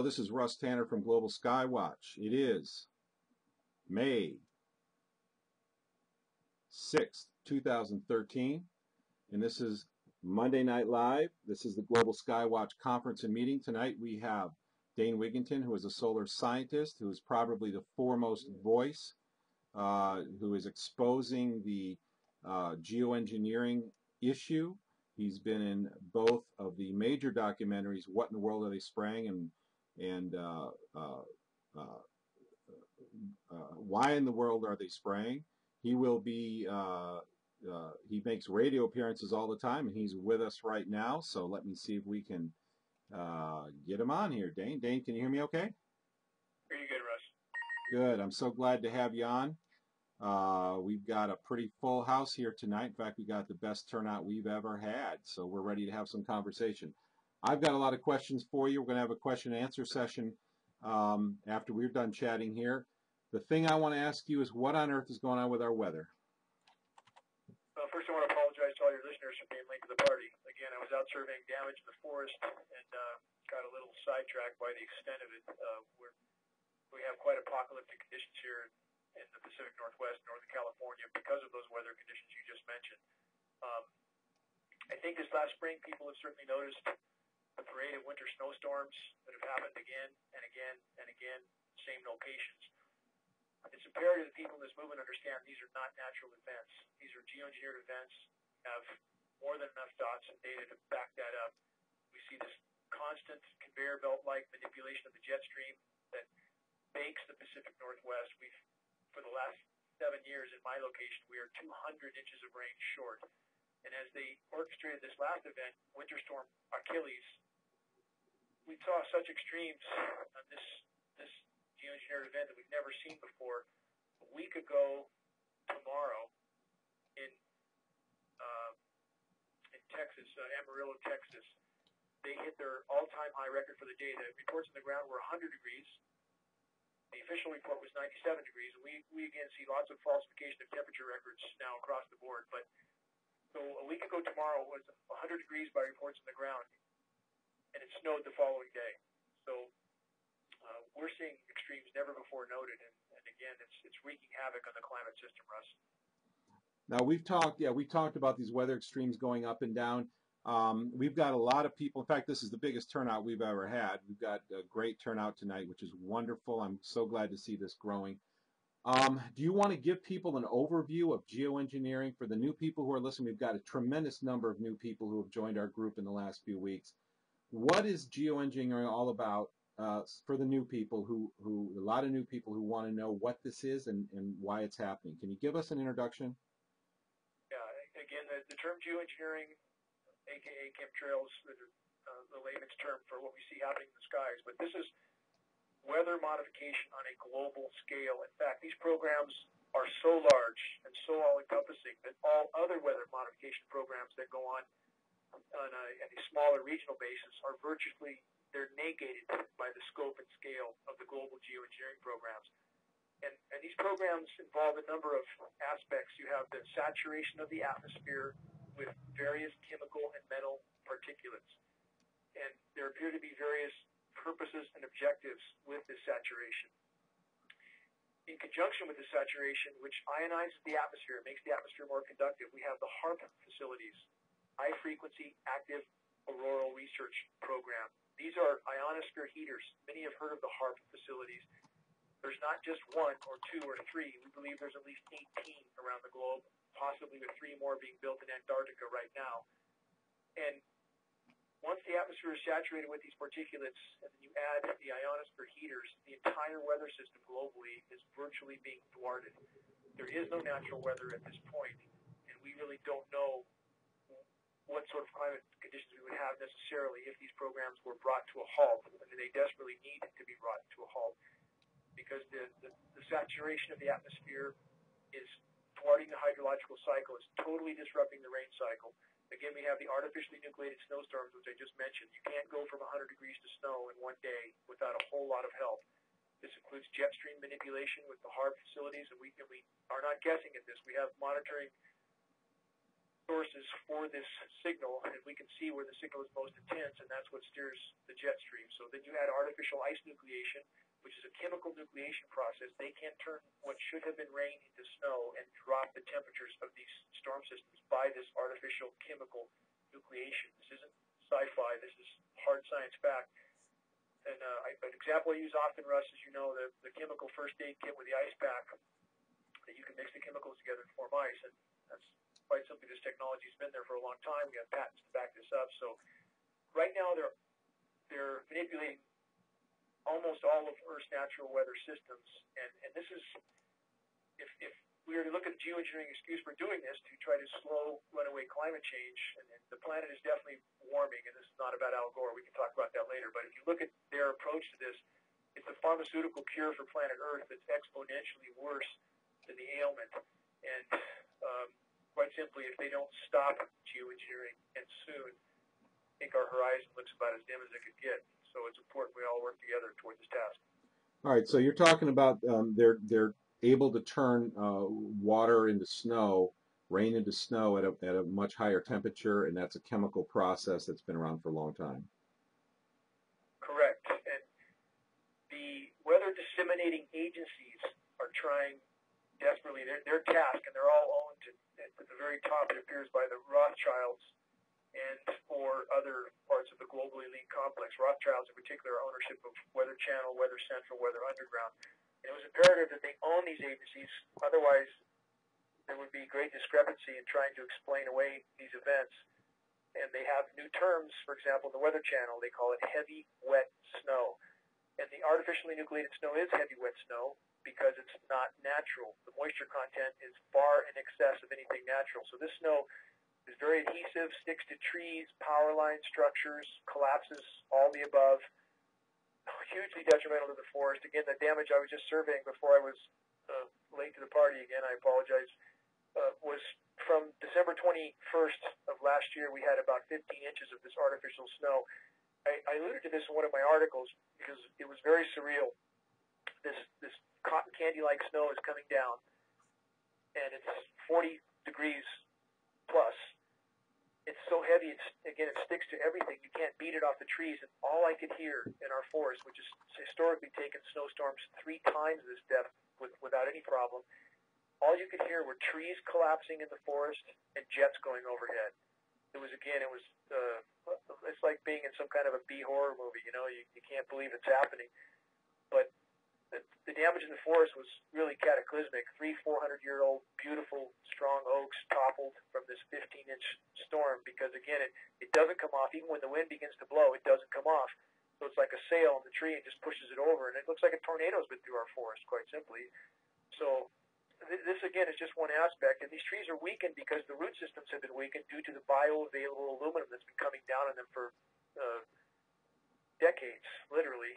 This is Russ Tanner from Global Skywatch. It is May 6th, 2013, and this is Monday Night Live. This is the Global Skywatch conference and meeting. Tonight we have Dane Wigington, who is a solar scientist, who is probably the foremost voice, who is exposing the geoengineering issue. He's been in both of the major documentaries, What in the World Are They Spraying? And Why in the World Are They Spraying? He will be, he makes radio appearances all the time, and he's with us right now. So let me see if we can get him on here. Dane, can you hear me okay? Pretty good, Russ. Good. I'm so glad to have you on. We've got a pretty full house here tonight. In fact, we got the best turnout we've ever had. So we're ready to have some conversation. I've got a lot of questions for you. We're going to have a question and answer session after we're done chatting here. The thing I want to ask you is, what on earth is going on with our weather? Well, first I want to apologize to all your listeners for being late to the party. Again, I was out surveying damage in the forest and got a little sidetracked by the extent of it. We have quite apocalyptic conditions here in the Pacific Northwest, Northern California, because of those weather conditions you just mentioned. I think this last spring people have certainly noticed the parade of winter snowstorms that have happened again and again and again, same locations. It's imperative that people in this movement understand these are not natural events. These are geoengineered events, have more than enough dots and data to back that up. We see this constant conveyor belt-like manipulation of the jet stream that bakes the Pacific Northwest. For the last 7 years in my location, we are 200 inches of rain short. And as they orchestrated this last event, Winter Storm Achilles, we saw such extremes on this geoengineered event that we've never seen before. A week ago tomorrow in Texas, Amarillo, Texas, they hit their all-time high record for the day. The reports on the ground were 100 degrees. The official report was 97 degrees. We again see lots of falsification of temperature records now across the board. But so a week ago tomorrow was 100 degrees by reports on the ground, and it snowed the following day. So we're seeing extremes never before noted, and again, it's wreaking havoc on the climate system, Russ. Now we've talked about these weather extremes going up and down. We've got a lot of people. In fact, this is the biggest turnout we've ever had. We've got a great turnout tonight, which is wonderful. I'm so glad to see this growing. Do you want to give people an overview of geoengineering for the new people who are listening? We've got a tremendous number of new people who have joined our group in the last few weeks. What is geoengineering all about for the new people a lot of new people who want to know what this is and why it's happening? Can you give us an introduction? Yeah, again, the term geoengineering, aka chemtrails, the layman's term for what we see happening in the skies, but this is weather modification on a global scale. In fact, these programs are so large and so all-encompassing that all other weather modification programs that go on a smaller regional basis are they're negated by the scope and scale of the global geoengineering programs. And these programs involve a number of aspects. You have the saturation of the atmosphere with various chemical and metal particulates. And there appear to be various purposes and objectives with this saturation. In conjunction with the saturation, which ionizes the atmosphere, makes the atmosphere more conductive, we have the HAARP facilities, High Frequency Active Auroral Research Program. These are ionosphere heaters. Many have heard of the HAARP facilities. There's not just one or two or three. We believe there's at least 18 around the globe, possibly with 3 more being built in Antarctica right now. And once the atmosphere is saturated with these particulates, and then you add the ionosphere heaters, the entire weather system globally is virtually being thwarted. There is no natural weather at this point, and we really don't know what sort of climate conditions we would have necessarily if these programs were brought to a halt. I mean, they desperately need to be brought to a halt because the saturation of the atmosphere is thwarting the hydrological cycle. It's totally disrupting the rain cycle. Again, we have the artificially nucleated snowstorms, which I just mentioned. You can't go from 100 degrees to snow in one day without a whole lot of help. This includes jet stream manipulation with the HAARP facilities, and we are not guessing at this. We have monitoring sources for this signal, and we can see where the signal is most intense, and that's what steers the jet stream. So then you add artificial ice nucleation, which is a chemical nucleation process. They can turn what should have been rain into snow and drop the temperatures of these storm systems by this artificial chemical nucleation. This isn't sci-fi. This is hard science fact. And an example I use often, Russ, is the chemical first aid kit with the ice pack, that you can mix the chemicals together to form ice. And that's quite simply, this technology's been there for a long time. We have patents to back this up. So right now they're manipulating almost all of Earth's natural weather systems. And this is, if we were to look at the geoengineering excuse for doing this to try to slow runaway climate change, and the planet is definitely warming, and this is not about Al Gore, we can talk about that later, but if you look at their approach to this, it's a pharmaceutical cure for planet Earth that's exponentially worse than the ailment. And quite simply, if they don't stop geoengineering, and soon, I think our horizon looks about as dim as it could get. So it's important we all work together toward this task. All right, so you're talking about they're able to turn water into snow, rain into snow at a much higher temperature, and that's a chemical process that's been around for a long time. Correct. And the weather disseminating agencies are trying desperately. Their task, and they're all owned at the very top, it appears, by the Rothschilds and or other parts of the global elite complex. Rothschilds in particular are ownership of Weather Channel, Weather Central, Weather Underground. And it was imperative that they own these agencies, otherwise there would be great discrepancy in trying to explain away these events. And they have new terms. For example, the Weather Channel, they call it heavy, wet snow. And the artificially nucleated snow is heavy, wet snow because it's not natural. The moisture content is far in excess of anything natural. So this snow is very adhesive, sticks to trees, power line structures, collapses, all the above. Hugely detrimental to the forest. Again, the damage I was just surveying before I was late to the party, again, I apologize, was from December 21st of last year. We had about 15 inches of this artificial snow. I alluded to this in one of my articles because it was very surreal. This cotton candy-like snow is coming down, and it's 40 degrees plus. It's so heavy, it sticks to everything. You can't beat it off the trees. And all I could hear in our forest, which has historically taken snowstorms 3 times this depth without any problem, all you could hear were trees collapsing in the forest and jets going overhead. It's like being in some kind of a B horror movie. You can't believe it's happening. But the damage in the forest was really cataclysmic. 400-year-old beautiful strong oaks toppled from this 15-inch storm because, again, it doesn't come off. Even when the wind begins to blow, it doesn't come off. So it's like a sail on the tree and just pushes it over, and it looks like a tornado's been through our forest, quite simply. So this, again, is just one aspect, and these trees are weakened because the root systems have been weakened due to the bioavailable aluminum that's been coming down on them for decades, literally,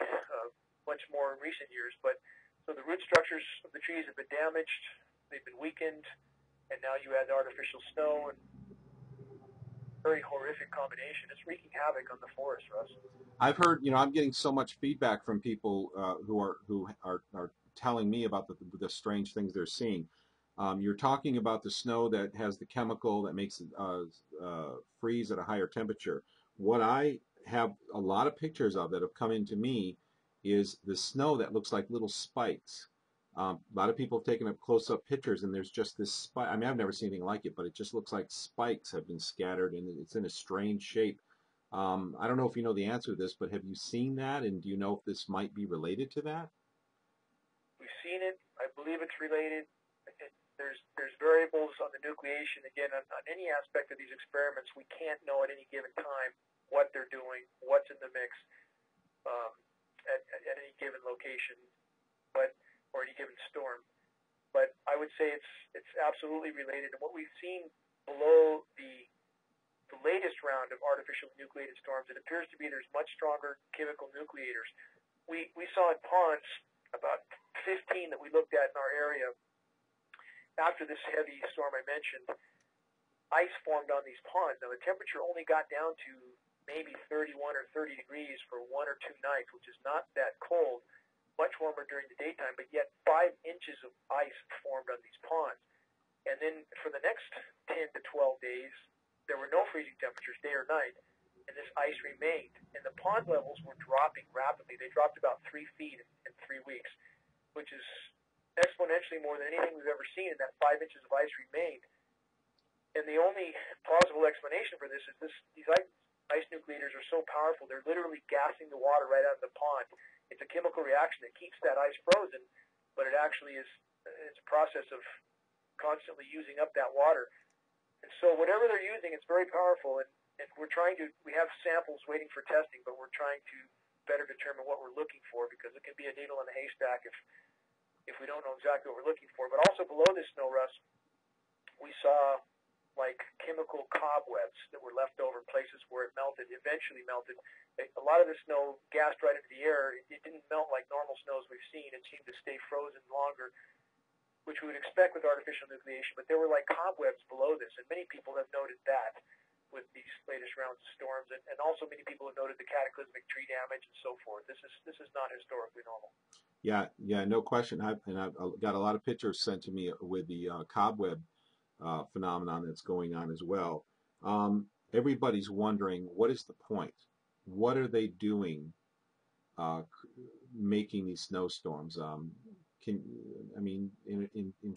much more in recent years. But so the root structures of the trees have been damaged, they've been weakened, and now you add the artificial snow, and very horrific combination. It's wreaking havoc on the forest, Russ. I've heard, I'm getting so much feedback from people who are telling me about the strange things they're seeing. You're talking about the snow that has the chemical that makes it freeze at a higher temperature. What I have a lot of pictures of that have come into me is the snow that looks like little spikes. A lot of people have taken up close-up pictures, and there's just this spike. I mean, I've never seen anything like it, but it just looks like spikes have been scattered, and it's in a strange shape. I don't know if you know the answer to this, but have you seen that, and do you know if this might be related to that? We've seen it. I believe it's related. There's variables on the nucleation. Again, on any aspect of these experiments, we can't know at any given time what they're doing, what's in the mix at any given location, or any given storm. But I would say it's absolutely related. And what we've seen below the latest round of artificial nucleated storms, it appears to be there's much stronger chemical nucleators. We saw in ponds, about 15 that we looked at in our area, after this heavy storm I mentioned, ice formed on these ponds. Now the temperature only got down to maybe 31 or 30 degrees for 1 or 2 nights, which is not that cold, much warmer during the daytime, but yet 5 inches of ice formed on these ponds. And then for the next 10 to 12 days, there were no freezing temperatures, day or night, and this ice remained. And the pond levels were dropping rapidly. They dropped about 3 feet in 3 weeks, which is exponentially more than anything we've ever seen, and that 5 inches of ice remained. And the only plausible explanation for this is these ice nucleators are so powerful, they're literally gassing the water right out of the pond. It's a chemical reaction that keeps that ice frozen, but it actually is it's a process of constantly using up that water. And so whatever they're using, it's very powerful, and we have samples waiting for testing, but we're trying to better determine what we're looking for, because it can be a needle in a haystack if we don't know exactly what we're looking for. But also below this snow rust, we saw like chemical cobwebs that were left over places where it eventually melted. A lot of the snow gassed right into the air. It didn't melt like normal snows we've seen. It seemed to stay frozen longer, which we would expect with artificial nucleation. But there were like cobwebs below this, and many people have noted that with these latest rounds of storms, and also many people have noted the cataclysmic tree damage and so forth. This is not historically normal. Yeah, no question. I've got a lot of pictures sent to me with the cobweb phenomenon that's going on as well. Everybody's wondering, what is the point? What are they doing making these snowstorms? In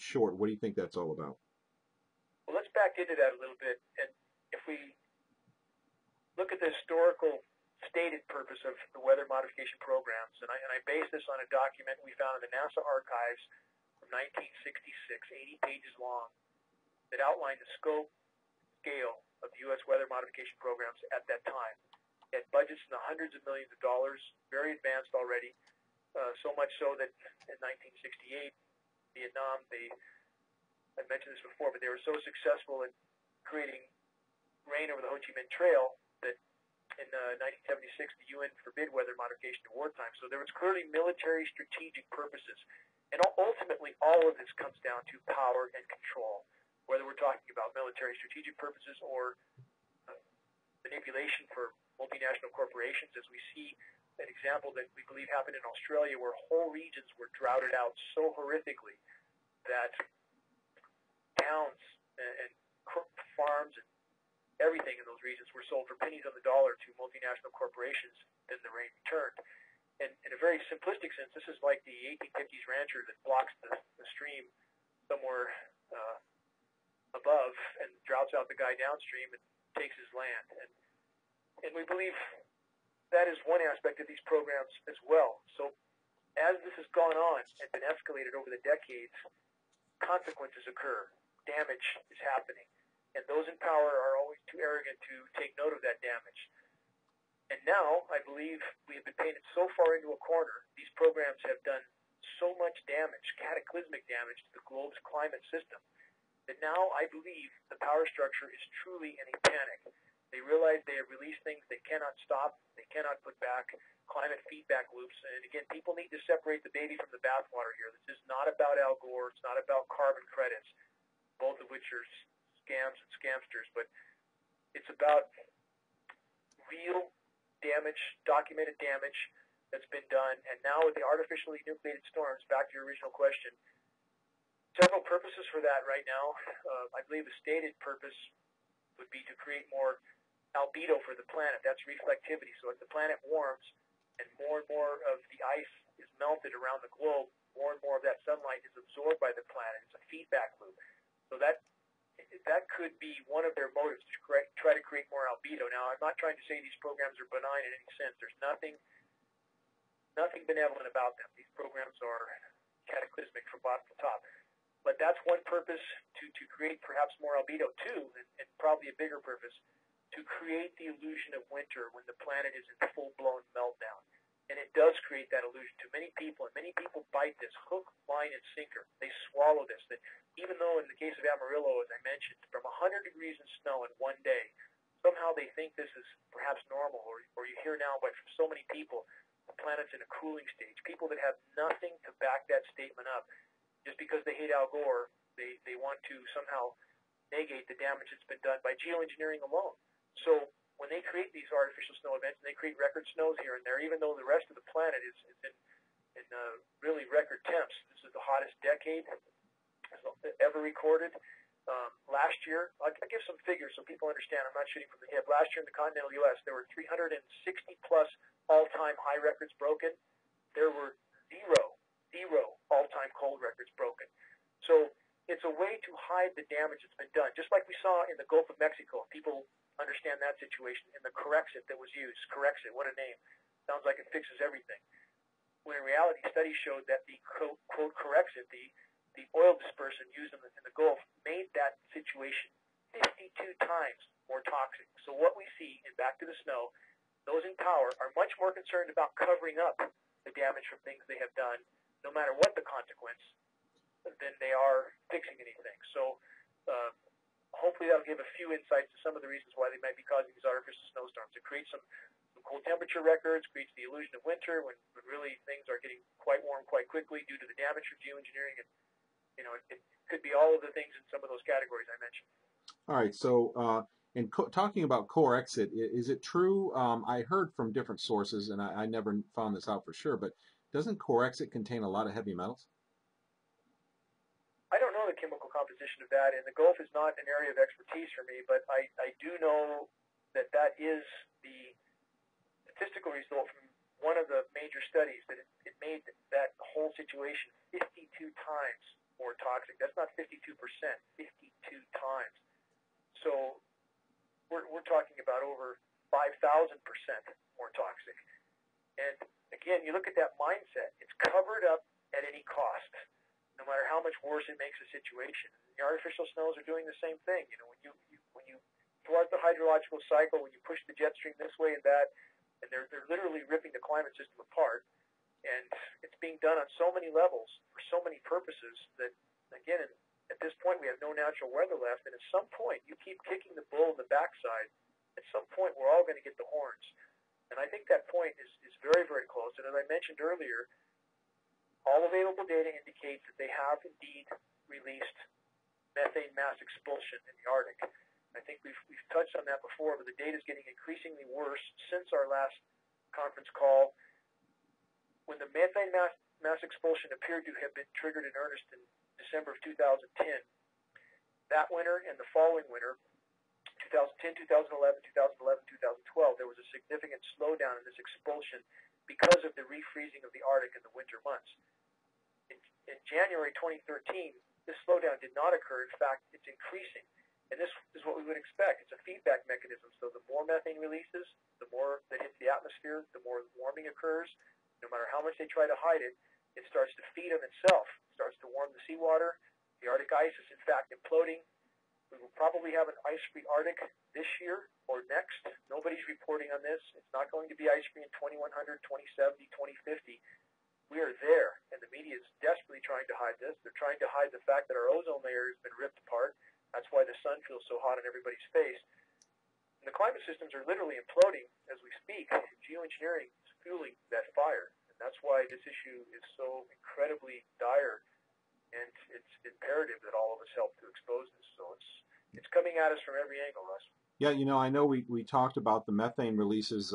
short, what do you think that's all about? Well, let's back into that a little bit. And if we look at the historical stated purpose of the weather modification programs, and I base this on a document we found in the NASA archives from 1966, 80 pages long, that outlined the scope, scale of the U.S. weather modification programs at that time. It had budgets in the hundreds of millions of dollars, very advanced already, so much so that in 1968, Vietnam, I mentioned this before, but they were so successful in creating rain over the Ho Chi Minh Trail that in 1976, the UN forbid weather modification in wartime. So there was clearly military strategic purposes. And ultimately, all of this comes down to power and control, whether we're talking about military strategic purposes or manipulation for multinational corporations, as we see an example that we believe happened in Australia, where whole regions were droughted out so horrifically that towns and farms and everything in those regions were sold for pennies on the dollar to multinational corporations, then the rain returned. And in a very simplistic sense, this is like the 1850s rancher that blocks the stream somewhere above and droughts out the guy downstream and takes his land. And we believe that is one aspect of these programs as well. So as this has gone on and been escalated over the decades, consequences occur. Damage is happening. And those in power are always too arrogant to take note of that damage. And now, I believe we have been painted so far into a corner, these programs have done so much damage, cataclysmic damage to the globe's climate system, that now I believe the power structure is truly in a panic. They realize they have released things they cannot stop, they cannot put back, climate feedback loops. And again, people need to separate the baby from the bathwater here. This is not about Al Gore, it's not about carbon credits, both of which are scams and scamsters, but it's about real damage, documented damage that's been done. And now with the artificially nucleated storms, back to your original question, several purposes for that right now. I believe the stated purpose would be to create more albedo for the planet. That's reflectivity. So as the planet warms and more of the ice is melted around the globe, more and more of that sunlight is absorbed by the planet. It's a feedback loop. So that could be one of their motives, to try to create more albedo. Now, I'm not trying to say these programs are benign in any sense. There's nothing benevolent about them. These programs are cataclysmic from bottom to top. But that's one purpose, to create perhaps more albedo. Two, and probably a bigger purpose, to create the illusion of winter when the planet is in full-blown meltdown. And it does create that illusion to many people, and many people bite this hook, line, and sinker. They swallow this. That even though in the case of Amarillo, as I mentioned, from 100 degrees in snow in one day, somehow they think this is perhaps normal, or you hear now by from so many people, the planet's in a cooling stage. People that have nothing to back that statement up, just because they hate Al Gore, they want to somehow negate the damage that's been done by geoengineering alone. So when they create these artificial snow events, and they create record snows here and there, even though the rest of the planet is in really record temps. This is the hottest decade ever recorded. Last year, I'll give some figures so people understand. I'm not shooting from the hip. Last year in the continental U.S., there were 360 plus all-time high records broken. There were zero all-time cold records broken. So it's a way to hide the damage that's been done, just like we saw in the Gulf of Mexico. People understand that situation in the Corexit that was used. Corexit, what a name. Sounds like it fixes everything. When in reality, studies showed that the quote Corexit, the oil dispersant used in the Gulf, made that situation 52 times more toxic. So what we see in Back to the Snow, those in power are much more concerned about covering up the damage from things they have done, no matter what the consequence, than they are fixing anything. So hopefully that'll give a few insights to some of the reasons why they might be causing these artificial snowstorms. It creates some cold temperature records, creates the illusion of winter when really things are getting quite warm quite quickly due to the damage from geoengineering. And it could be all of the things in some of those categories I mentioned. All right, so talking about Corexit, is it true? I heard from different sources, and I never found this out for sure, but doesn't Corexit contain a lot of heavy metals? I don't know the chemical composition of that, and the Gulf is not an area of expertise for me, but I do know that is the statistical result from one of the major studies, that it made that whole situation 52 times more toxic. That's not 52%, 52 times. So we're talking about over 5,000% more toxic. And again, you look at that mindset. It's covered up at any cost, no matter how much worse it makes the situation. The artificial snows are doing the same thing. When you thwart the hydrological cycle, when you push the jet stream this way and that, and they're literally ripping the climate system apart. And it's being done on so many levels for so many purposes that, again, at this point we have no natural weather left. And at some point, you keep kicking the bull in the backside. At some point, we're all going to get the horns. And I think that point is very, very close. And as I mentioned earlier, all available data indicates that they have indeed released methane mass expulsion in the Arctic. I think we've touched on that before, but the data is getting increasingly worse since our last conference call. When the methane mass expulsion appeared to have been triggered in earnest in December of 2010, that winter and the following winter, 2010, 2011, 2011, 2012, there was a significant slowdown in this expulsion because of the refreezing of the Arctic in the winter months. In January 2013, this slowdown did not occur. In fact, it's increasing. And this is what we would expect. It's a feedback mechanism. So the more methane releases, the more that hits the atmosphere, the more warming occurs. No matter how much they try to hide it, it starts to feed on itself. It starts to warm the seawater. The Arctic ice is, in fact, imploding. We will probably have an ice-free Arctic this year or next. Nobody's reporting on this. It's not going to be ice-free in 2100, 2070, 2050. We are there, and the media is desperately trying to hide this. They're trying to hide the fact that our ozone layer has been ripped apart. That's why the sun feels so hot on everybody's face. And the climate systems are literally imploding as we speak. Geoengineering is fueling that fire. And that's why this issue is so incredibly dire. And it's imperative that all of us help to expose this. So it's coming at us from every angle, Russ. Yeah, I know we talked about the methane releases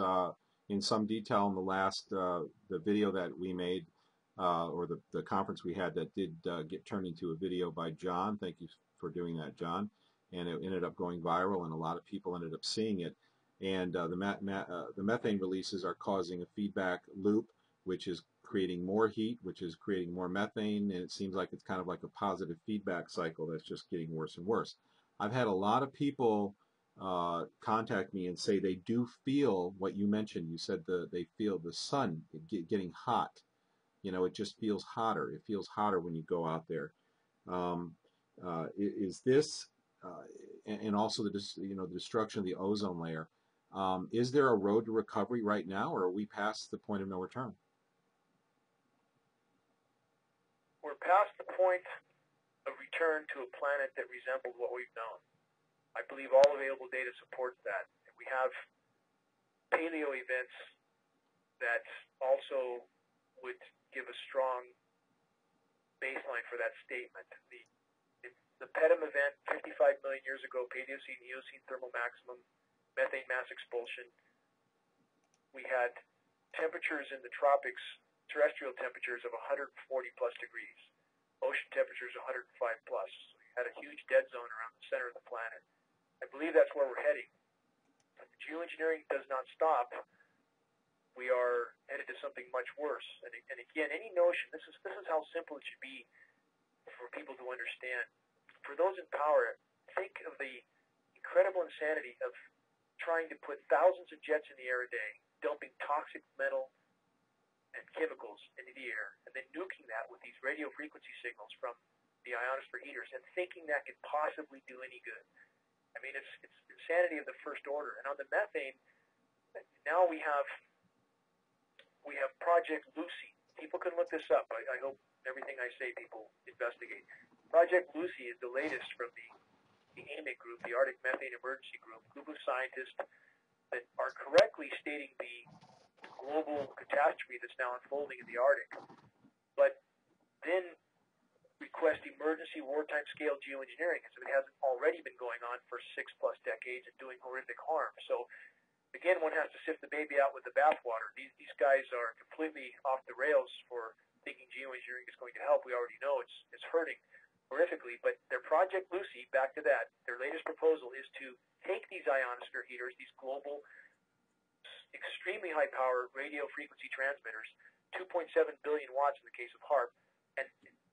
in some detail in the last the video that we made, or the conference we had that did get turned into a video by John. Thank you for doing that, John. And it ended up going viral, and a lot of people ended up seeing it. And the methane releases are causing a feedback loop, which is creating more heat, which is creating more methane, and it seems like it's kind of like a positive feedback cycle that's just getting worse and worse. I've had a lot of people contact me and say they do feel what you mentioned. You said they feel the sun getting hot. It just feels hotter. It feels hotter when you go out there. Is this, and also the destruction of the ozone layer, is there a road to recovery right now, or are we past the point of no return? We're past the point of return to a planet that resembled what we've known. I believe all available data supports that. And we have paleo events that also would give a strong baseline for that statement. The Pedum event 55 million years ago, Paleocene, Eocene thermal maximum, methane mass expulsion. We had temperatures in the tropics, terrestrial temperatures of 140 plus degrees. ocean temperatures 105 plus. So you had a huge dead zone around the center of the planet. I believe that's where we're heading. If geoengineering does not stop, we are headed to something much worse. And again, any notion, this is how simple it should be for people to understand. For those in power, think of the incredible insanity of trying to put thousands of jets in the air a day, dumping toxic metal and chemicals into the air, and then nuking that with these radio frequency signals from the ionosphere heaters, and thinking that could possibly do any good. I mean, it's insanity of the first order. And on the methane, now we have Project Lucy. People can look this up. I hope everything I say people investigate. Project Lucy is the latest from the AMIC group, the Arctic Methane Emergency Group of scientists that are correctly stating the global catastrophe that's now unfolding in the Arctic, but then request emergency wartime scale geoengineering as if it hasn't already been going on for 6+ decades and doing horrific harm. So again, one has to sift the baby out with the bathwater. These guys are completely off the rails for thinking geoengineering is going to help. We already know it's hurting horrifically, but their Project Lucy, back to that, their latest proposal is to take these ionosphere heaters, these global, extremely high power radio frequency transmitters, 2.7 billion watts in the case of HAARP, and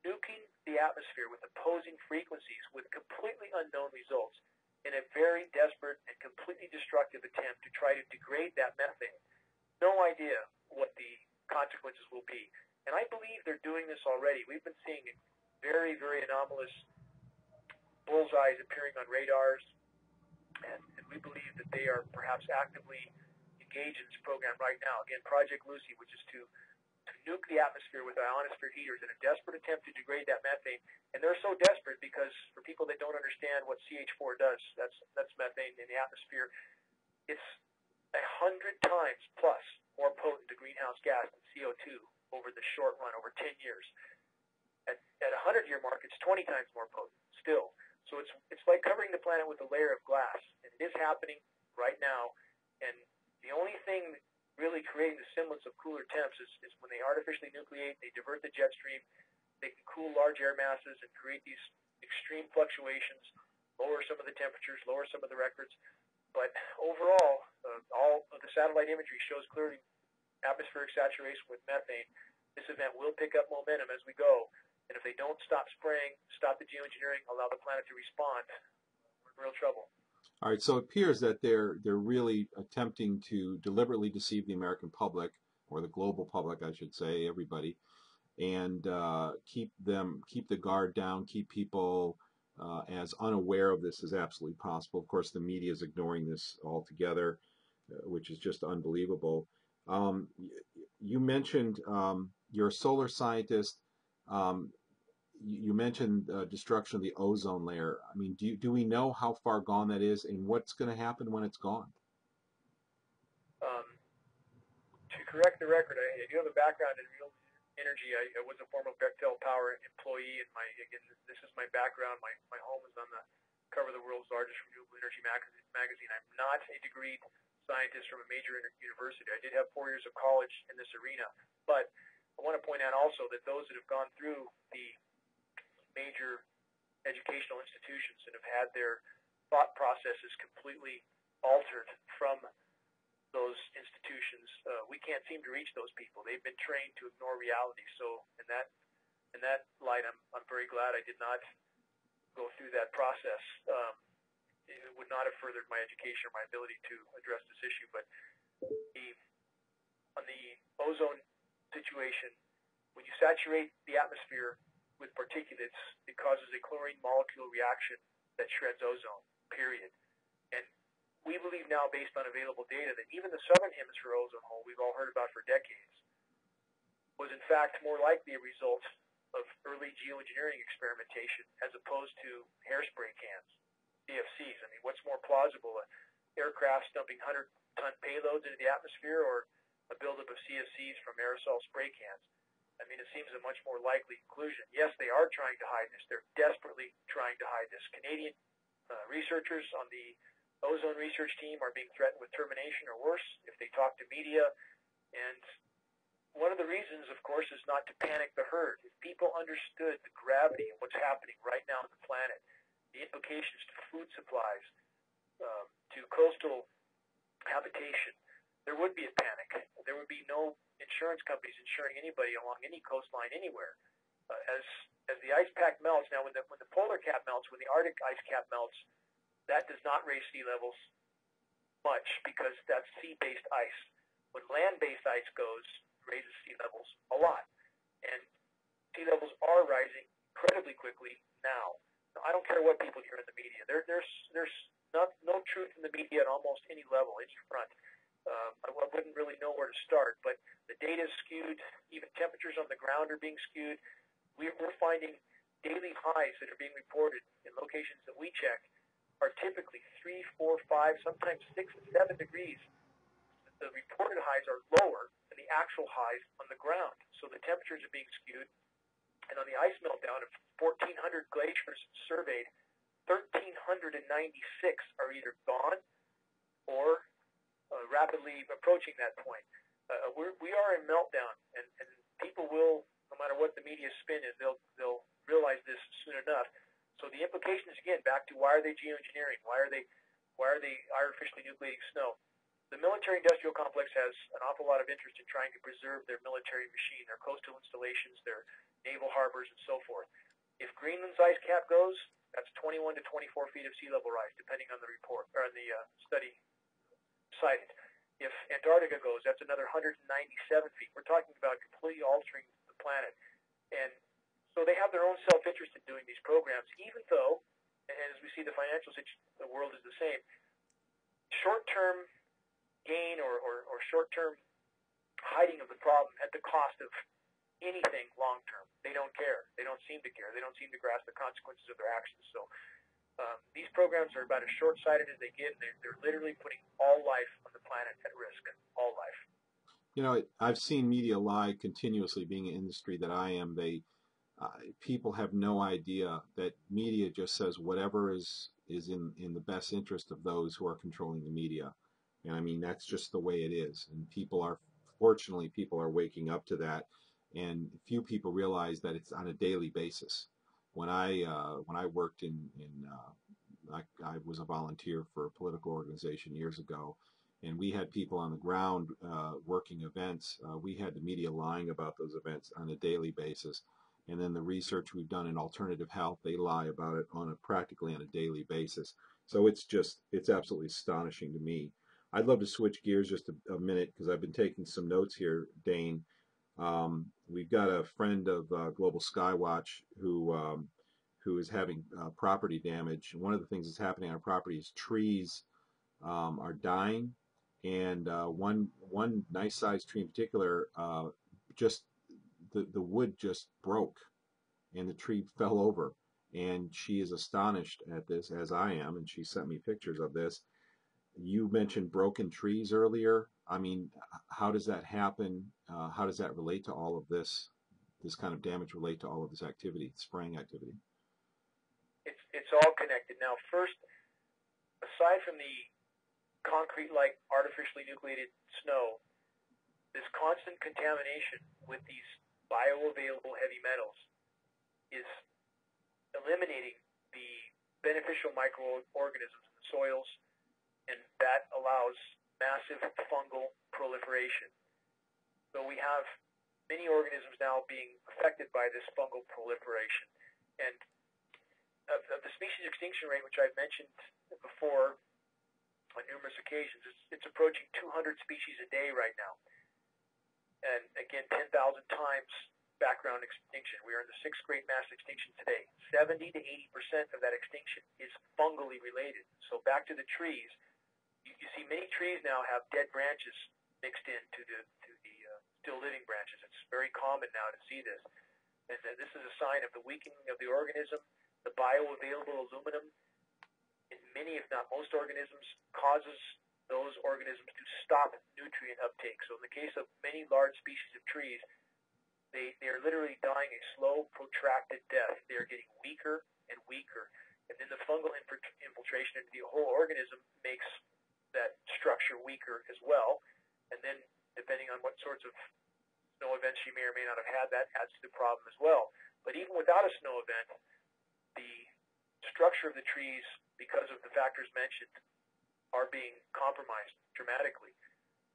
nuking the atmosphere with opposing frequencies with completely unknown results in a very desperate and completely destructive attempt to try to degrade that methane. No idea what the consequences will be. And I believe they're doing this already. We've been seeing very, very anomalous bullseyes appearing on radars, and we believe that they are perhaps actively engaged in this program right now. Again, Project Lucy, which is to nuke the atmosphere with ionosphere heaters in a desperate attempt to degrade that methane. And they're so desperate because, for people that don't understand what CH4 does, that's methane in the atmosphere, it's 100 times plus more potent to greenhouse gas than CO2 over the short run, over 10 years. At a 100-year mark, it's 20 times more potent still. So it's like covering the planet with a layer of glass. And it is happening right now. And the only thing really creating the semblance of cooler temps is when they artificially nucleate, they divert the jet stream, they can cool large air masses and create these extreme fluctuations, lower some of the temperatures, lower some of the records. But overall, all of the satellite imagery shows clearly atmospheric saturation with methane. This event will pick up momentum as we go. And if they don't stop spraying, stop the geoengineering, allow the planet to respond, we're in real trouble. All right, so it appears that they're really attempting to deliberately deceive the American public, or the global public, I should say, everybody, and keep the guard down, keep people as unaware of this as absolutely possible. Of course, the media is ignoring this altogether, which is just unbelievable. You mentioned you're a solar scientist. You mentioned destruction of the ozone layer. I mean, do we know how far gone that is, and what's going to happen when it's gone? To correct the record, I do have a background in renewable energy. I was a former Bechtel Power employee, and this is my background. My home is on the cover of the world's largest renewable energy magazine. I'm not a degreed scientist from a major university. I did have 4 years of college in this arena, but I want to point out also that those that have gone through the major educational institutions and have had their thought processes completely altered from those institutions, we can't seem to reach those people. They've been trained to ignore reality. So in that light, I'm very glad I did not go through that process. It would not have furthered my education or my ability to address this issue. But on the ozone situation, when you saturate the atmosphere with particulates, it causes a chlorine molecule reaction that shreds ozone, period. And we believe now, based on available data, that even the southern hemisphere ozone hole we've all heard about for decades was in fact more likely a result of early geoengineering experimentation as opposed to hairspray cans, CFCs. I mean, what's more plausible, aircraft dumping 100-ton payloads into the atmosphere, or a buildup of CFCs from aerosol spray cans? I mean, it seems a much more likely conclusion. Yes, they are trying to hide this. They're desperately trying to hide this. Canadian researchers on the ozone research team are being threatened with termination or worse if they talk to media. And one of the reasons, of course, is not to panic the herd. If people understood the gravity of what's happening right now on the planet, the implications to food supplies, to coastal habitation, there would be a panic. There would be no insurance companies insuring anybody along any coastline anywhere. As the ice pack melts, now when the polar cap melts, when the Arctic ice cap melts, that does not raise sea levels much because that's sea-based ice. When land-based ice goes, it raises sea levels a lot. And sea levels are rising incredibly quickly now. I don't care what people hear in the media. There's no truth in the media at almost any level, any front. I wouldn't really know where to start, but the data is skewed. Even temperatures on the ground are being skewed. We're finding daily highs that are being reported in locations that we check are typically 3, 4, 5, sometimes 6 and 7 degrees. The reported highs are lower than the actual highs on the ground. So the temperatures are being skewed. And on the ice meltdown of 1,400 glaciers surveyed, 1,396 are either gone or rapidly approaching that point. We are in meltdown, and people will, no matter what the media spin is, they'll realize this soon enough. So the implications, again, back to why are they geoengineering? Why are they artificially nucleating snow? The military-industrial complex has an awful lot of interest in trying to preserve their military machine, their coastal installations, their naval harbors, and so forth. If Greenland's ice cap goes, that's 21 to 24 feet of sea level rise, depending on the report or on the study cited. If Antarctica goes, that's another 197 feet. We're talking about completely altering the planet. And so they have their own self-interest in doing these programs, even though, and as we see the financial situation, the world is the same, short-term gain or short-term hiding of the problem at the cost of anything long-term. They don't care. They don't seem to care. They don't seem to grasp the consequences of their actions. So these programs are about as short-sighted as they get. They're literally putting all life on the planet at risk. All life. You know, I've seen media lie continuously. Being an industry that I am, people have no idea that media just says whatever is in the best interest of those who are controlling the media. And I mean, that's just the way it is. And fortunately, people are waking up to that. And few people realize that it's on a daily basis. When I worked I was a volunteer for a political organization years ago, and we had people on the ground working events. We had the media lying about those events on a daily basis. And then the research we've done in alternative health, they lie about it practically on a daily basis. So it's absolutely astonishing to me. I'd love to switch gears just a minute because I've been taking some notes here, Dane. We've got a friend of Global Skywatch who is having property damage. And one of the things that's happening on our property is trees are dying, and one nice sized tree in particular, just the wood just broke, and the tree fell over. And she is astonished at this, as I am, and she sent me pictures of this. You mentioned broken trees earlier. I mean, how does that happen? How does that relate to all of this kind of damage relate to all of this activity, spraying activity? It's all connected. Now, first, aside from the concrete-like artificially nucleated snow, this constant contamination with these bioavailable heavy metals is eliminating the beneficial microorganisms in the soils, and that allows massive fungal proliferation. So we have many organisms now being affected by this fungal proliferation. And of the species extinction rate, which I've mentioned before on numerous occasions, it's approaching 200 species a day right now. And again, 10,000 times background extinction. We are in the 6th great mass extinction today. 70 to 80% of that extinction is fungally related. So back to the trees, you see many trees now have dead branches mixed into the still living branches. It's very common now to see this. And this is a sign of the weakening of the organism. The bioavailable aluminum in many, if not most organisms, causes those organisms to stop nutrient uptake. So in the case of many large species of trees, they are literally dying a slow, protracted death. They are getting weaker and weaker. And then the fungal infiltration into the whole organism makes that structure weaker as well. And then, depending on what sorts of snow event she may or may not have had, that adds to the problem as well. But even without a snow event, the structure of the trees, because of the factors mentioned, are being compromised dramatically.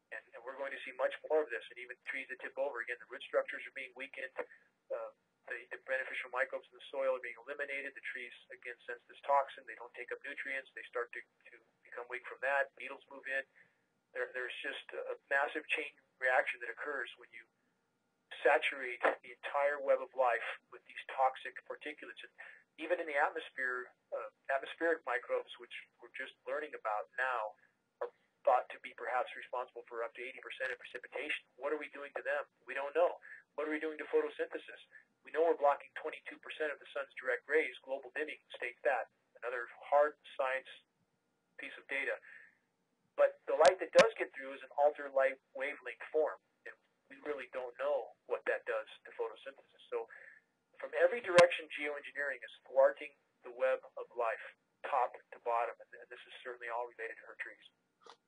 And we're going to see much more of this. And even trees that tip over, again, the root structures are being weakened. The beneficial microbes in the soil are being eliminated. The trees, again, sense this toxin. They don't take up nutrients. They start to become weak from that. Beetles move in. There's just a massive chain reaction that occurs when you saturate the entire web of life with these toxic particulates. And even in the atmosphere, atmospheric microbes, which we're just learning about now, are thought to be perhaps responsible for up to 80% of precipitation. What are we doing to them? We don't know. What are we doing to photosynthesis? We know we're blocking 22% of the sun's direct rays. Global dimming states that. Another hard science piece of data. But the light that does get through is an altered light wavelength form. And we really don't know what that does to photosynthesis. So from every direction, geoengineering is thwarting the web of life, top to bottom. And this is certainly all related to her trees.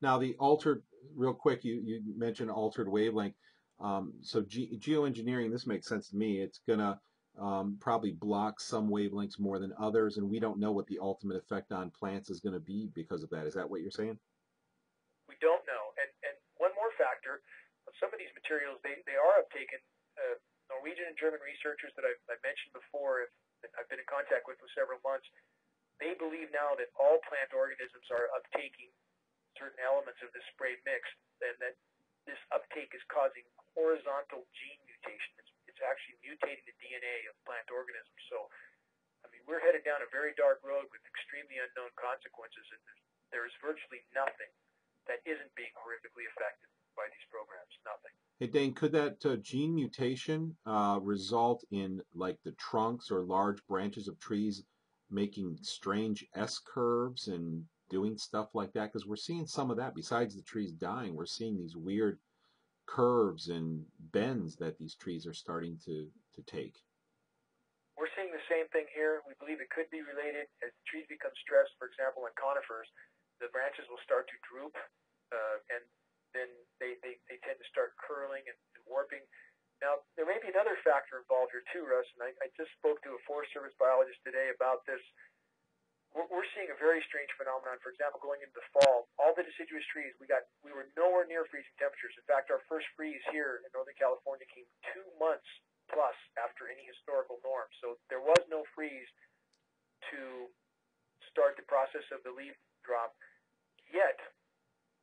Now, the altered, real quick, you mentioned altered wavelength. So geoengineering, this makes sense to me. It's going to probably block some wavelengths more than others, and we don't know what the ultimate effect on plants is going to be because of that. Is that what you're saying? We don't know. And one more factor, some of these materials, they are uptaken. Norwegian and German researchers that I've mentioned before, that I've been in contact with for several months, they believe now that all plant organisms are uptaking certain elements of this spray mix, and that this uptake is causing horizontal gene mutation. It's actually mutating the DNA of plant organisms. So, I mean, we're headed down a very dark road with extremely unknown consequences, and there is virtually nothing that isn't being horrifically affected by these programs. Nothing. Hey, Dane, could that gene mutation result in, like, the trunks or large branches of trees making strange S-curves and doing stuff like that? Because we're seeing some of that. Besides the trees dying, we're seeing these weird curves and bends that these trees are starting to take. We're seeing the same thing here. We believe it could be related. As trees become stressed, for example, in conifers, the branches will start to droop, and then they tend to start curling and warping. Now, there may be another factor involved here too, Russ, and I just spoke to a Forest Service biologist today about this. We're seeing a very strange phenomenon. For example, going into the fall, all the deciduous trees, we were nowhere near freezing temperatures. In fact, our first freeze here in Northern California came 2 months plus after any historical norm. So there was no freeze to start the process of the leaf drop. Yet,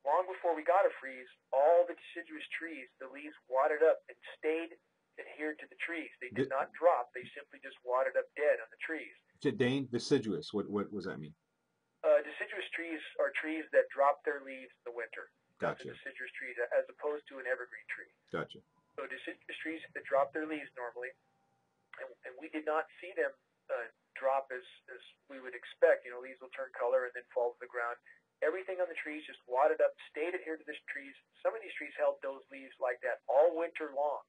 long before we got a freeze, all the deciduous trees, the leaves wadded up and stayed adhered to the trees. They did not drop. They simply just wadded up dead on the trees. Dane, deciduous, what does that mean? Deciduous trees are trees that drop their leaves in the winter. Gotcha. That's a deciduous tree as opposed to an evergreen tree. Gotcha. So deciduous trees that drop their leaves normally, and we did not see them drop as we would expect. You know, leaves will turn color and then fall to the ground. Everything on the trees just wadded up, stayed adhered to the trees. Some of these trees held those leaves like that all winter long.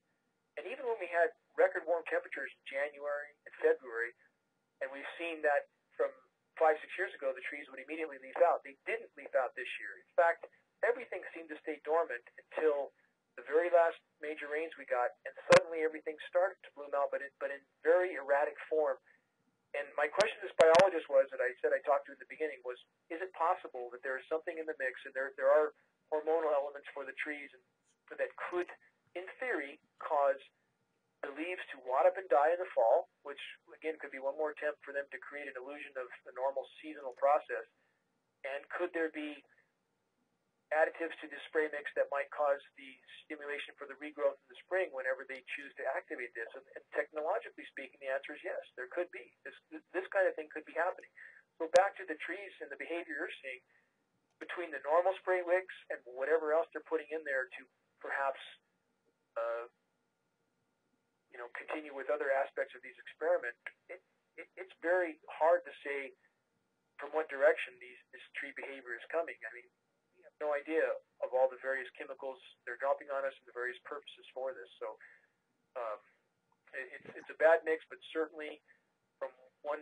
And even when we had record warm temperatures in January and February, and we've seen that from 5-6 years ago, the trees would immediately leaf out. They didn't leaf out this year. In fact, everything seemed to stay dormant until the very last major rains we got, and suddenly everything started to bloom out, but in very erratic form. And my question to this biologist was, that I said I talked to at the beginning, was, is it possible that there is something in the mix, and there are hormonal elements for the trees that could, in theory, cause the leaves to wad up and die in the fall, which, again, could be one more attempt for them to create an illusion of the normal seasonal process? And could there be additives to the spray mix that might cause the stimulation for the regrowth in the spring whenever they choose to activate this? And technologically speaking, the answer is yes, there could be. This kind of thing could be happening. So back to the trees and the behavior you're seeing, between the normal spray wicks and whatever else they're putting in there to perhaps continue with other aspects of these experiments, it's very hard to say from what direction this tree behavior is coming. I mean, we have no idea of all the various chemicals they're dropping on us and the various purposes for this. So it's a bad mix, but certainly from one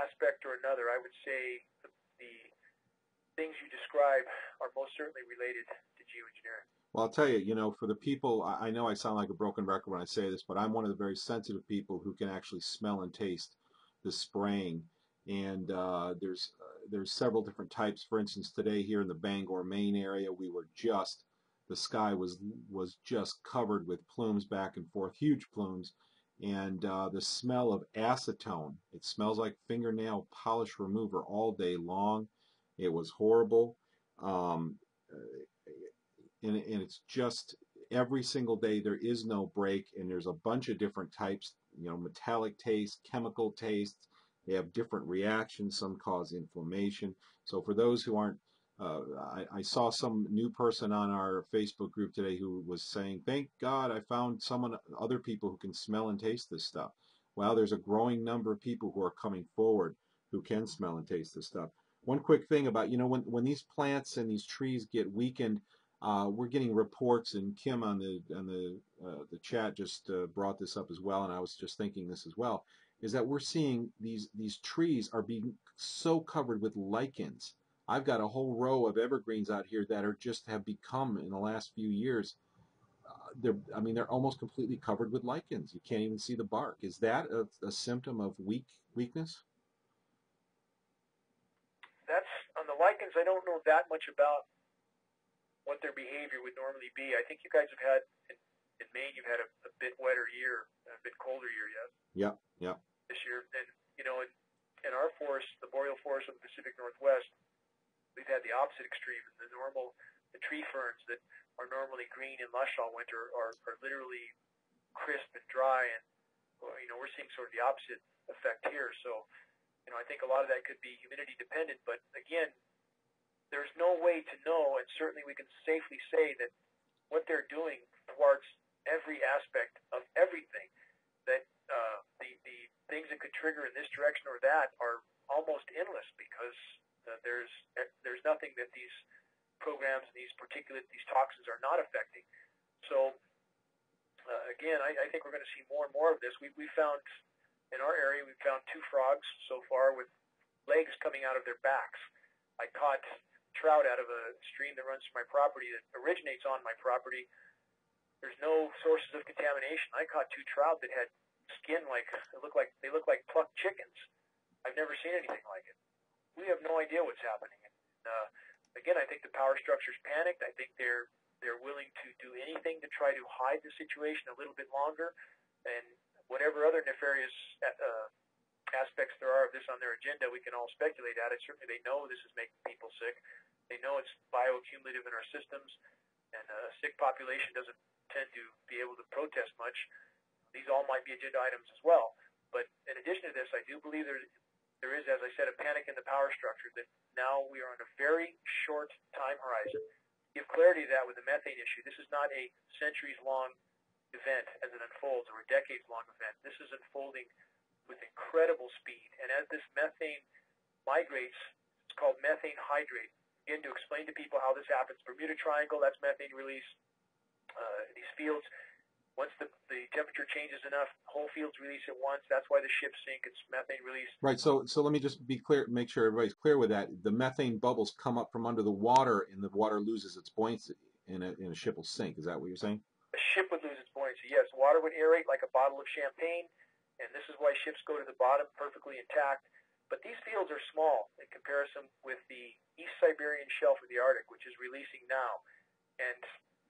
aspect or another, I would say the things you describe are most certainly related to geoengineering. Well, I'll tell you, for the people, I know I sound like a broken record when I say this, but I'm one of the very sensitive people who can actually smell and taste the spraying. And there's several different types. For instance, today here in the Bangor, Maine area, the sky was just covered with plumes back and forth, huge plumes, and the smell of acetone. It smells like fingernail polish remover all day long. It was horrible. Um, and it's just every single day there is no break, and there's a bunch of different types, metallic taste, chemical taste. They have different reactions. Some cause inflammation. So for those who aren't, I saw some new person on our Facebook group today who was saying, thank God I found other people who can smell and taste this stuff. Well, there's a growing number of people who are coming forward who can smell and taste this stuff. One quick thing about, when these plants and these trees get weakened, we're getting reports, and Kim on the chat just brought this up as well, and I was just thinking this as well, is that we're seeing these trees are being so covered with lichens. I've got a whole row of evergreens out here that have become in the last few years. They're almost completely covered with lichens. You can't even see the bark. Is that a symptom of weakness? That's on the lichens. I don't know that much about what their behavior would normally be. I think you guys have had, in Maine, you've had a bit wetter year, a bit colder year, yes? Yeah. This year. And, in our forest, the boreal forest of the Pacific Northwest, we've had the opposite extreme. The tree ferns that are normally green and lush all winter are literally crisp and dry, and, we're seeing sort of the opposite effect here. So, I think a lot of that could be humidity dependent, but again, there's no way to know, and certainly we can safely say that what they're doing towards every aspect of everything, that the things that could trigger in this direction or that are almost endless, because there's nothing that these programs, these toxins are not affecting. So again, I think we're going to see more and more of this. We found in our area, we've found 2 frogs so far with legs coming out of their backs. I caught trout out of a stream that runs through my property that originates on my property. There's no sources of contamination. I caught 2 trout that had skin they look like plucked chickens. I've never seen anything like it. We have no idea what's happening. And, again, I think the power structure's panicked. I think they're willing to do anything to try to hide the situation a little bit longer, and whatever other nefarious aspects there are of this on their agenda, we can all speculate at it. Certainly they know this is making people sick. They know it's bioaccumulative in our systems, and a sick population doesn't tend to be able to protest much. These all might be agenda items as well. But in addition to this, I do believe there is, as I said, a panic in the power structure, that now we are on a very short time horizon. Give clarity to that with the methane issue. This is not a centuries-long event as it unfolds, or a decades-long event. This is unfolding with incredible speed. And as this methane migrates, it's called methane hydrate. Again, to explain to people how this happens, Bermuda Triangle, that's methane release. These fields, once the temperature changes enough, whole fields release at once. That's why the ships sink. It's methane release. Right. So let me just be clear, make sure everybody's clear with that. The methane bubbles come up from under the water, and the water loses its buoyancy, and a ship will sink. Is that what you're saying? A ship would lose its buoyancy. Yes, water would aerate like a bottle of champagne, and this is why ships go to the bottom perfectly intact. But these fields are small in comparison with the East Siberian Shelf of the Arctic, which is releasing now. And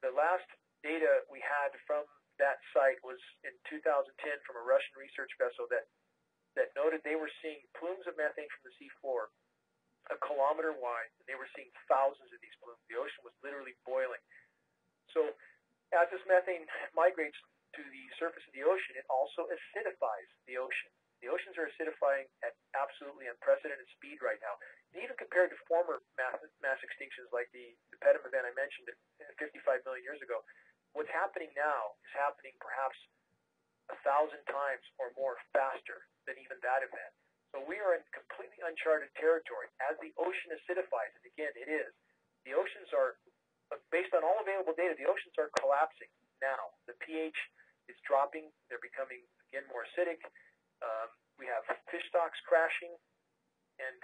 the last data we had from that site was in 2010 from a Russian research vessel that noted they were seeing plumes of methane from the seafloor a kilometer wide, and they were seeing thousands of these plumes. The ocean was literally boiling. So as this methane migrates to the surface of the ocean, it also acidifies the ocean. The oceans are acidifying at absolutely unprecedented speed right now. And even compared to former mass extinctions like the Pedum event I mentioned 55 million years ago, what's happening now is happening perhaps 1,000 times or more faster than even that event. So we are in completely uncharted territory. As the ocean acidifies, and again, it is, the oceans are, based on all available data, the oceans are collapsing now. The pH is dropping. They're becoming, again, more acidic. We have fish stocks crashing, and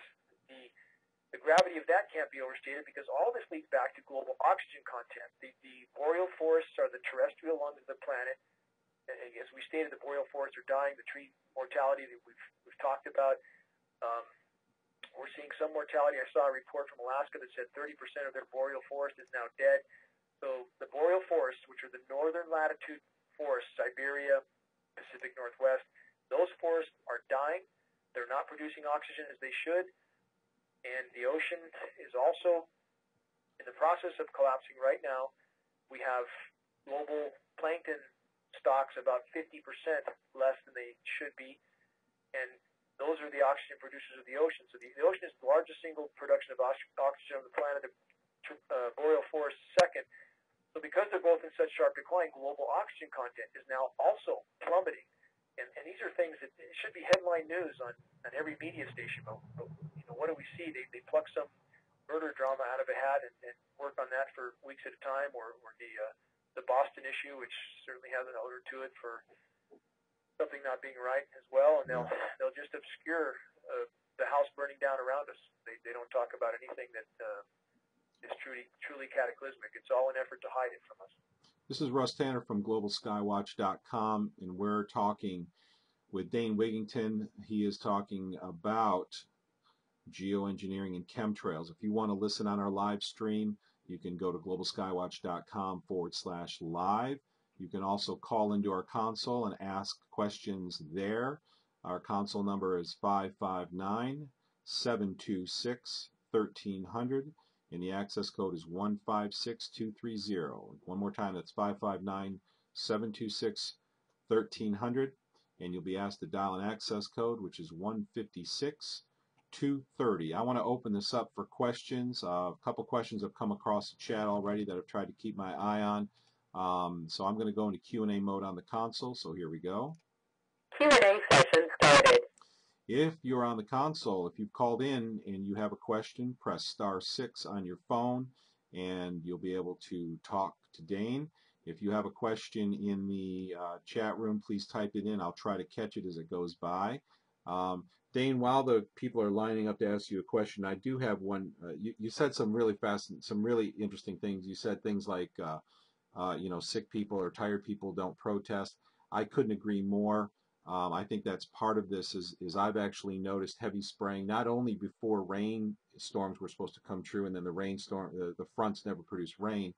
the gravity of that can't be overstated because all this leads back to global oxygen content. The boreal forests are the terrestrial lungs of the planet. And as we stated, the boreal forests are dying. The tree mortality that we've talked about. We're seeing some mortality. I saw a report from Alaska that said 30% of their boreal forest is now dead. So the boreal forests, which are the northern latitude forests, Siberia, Pacific Northwest, those forests are dying. They're not producing oxygen as they should. And the ocean is also in the process of collapsing right now. We have global plankton stocks about 50% less than they should be. And those are the oxygen producers of the ocean. So the ocean is the largest single production of oxygen on the planet. The boreal forest second. So because they're both in such sharp decline, global oxygen content is now also plummeting. And these are things that it should be headline news on every media station. But what do we see? They pluck some murder drama out of a hat and work on that for weeks at a time, or the Boston issue, which certainly has an odor to it for something not being right as well. And they'll just obscure the house burning down around us. They don't talk about anything that is truly cataclysmic. It's all an effort to hide it from us. This is Russ Tanner from GlobalSkywatch.com, and we're talking with Dane Wigington. He is talking about geoengineering and chemtrails. If you want to listen on our live stream, you can go to globalskywatch.com/live. You can also call into our console and ask questions there. Our console number is 559-726-1300. And the access code is 156230. One more time, that's 559-726-1300. And you'll be asked to dial an access code, which is 156230. I want to open this up for questions. A couple questions have come across the chat already that I've tried to keep my eye on. So I'm going to go into Q&A mode on the console. So here we go. Q&A session started. If you're on the console, if you've called in and you have a question, press *6 on your phone and you'll be able to talk to Dane. If you have a question in the chat room, please type it in. I'll try to catch it as it goes by. Dane, while the people are lining up to ask you a question, I do have one. You said some really interesting things. You said things like, sick people or tired people don't protest. I couldn't agree more. I think that's part of this is I've actually noticed heavy spraying, not only before rain storms were supposed to come true, and then the fronts never produced rain,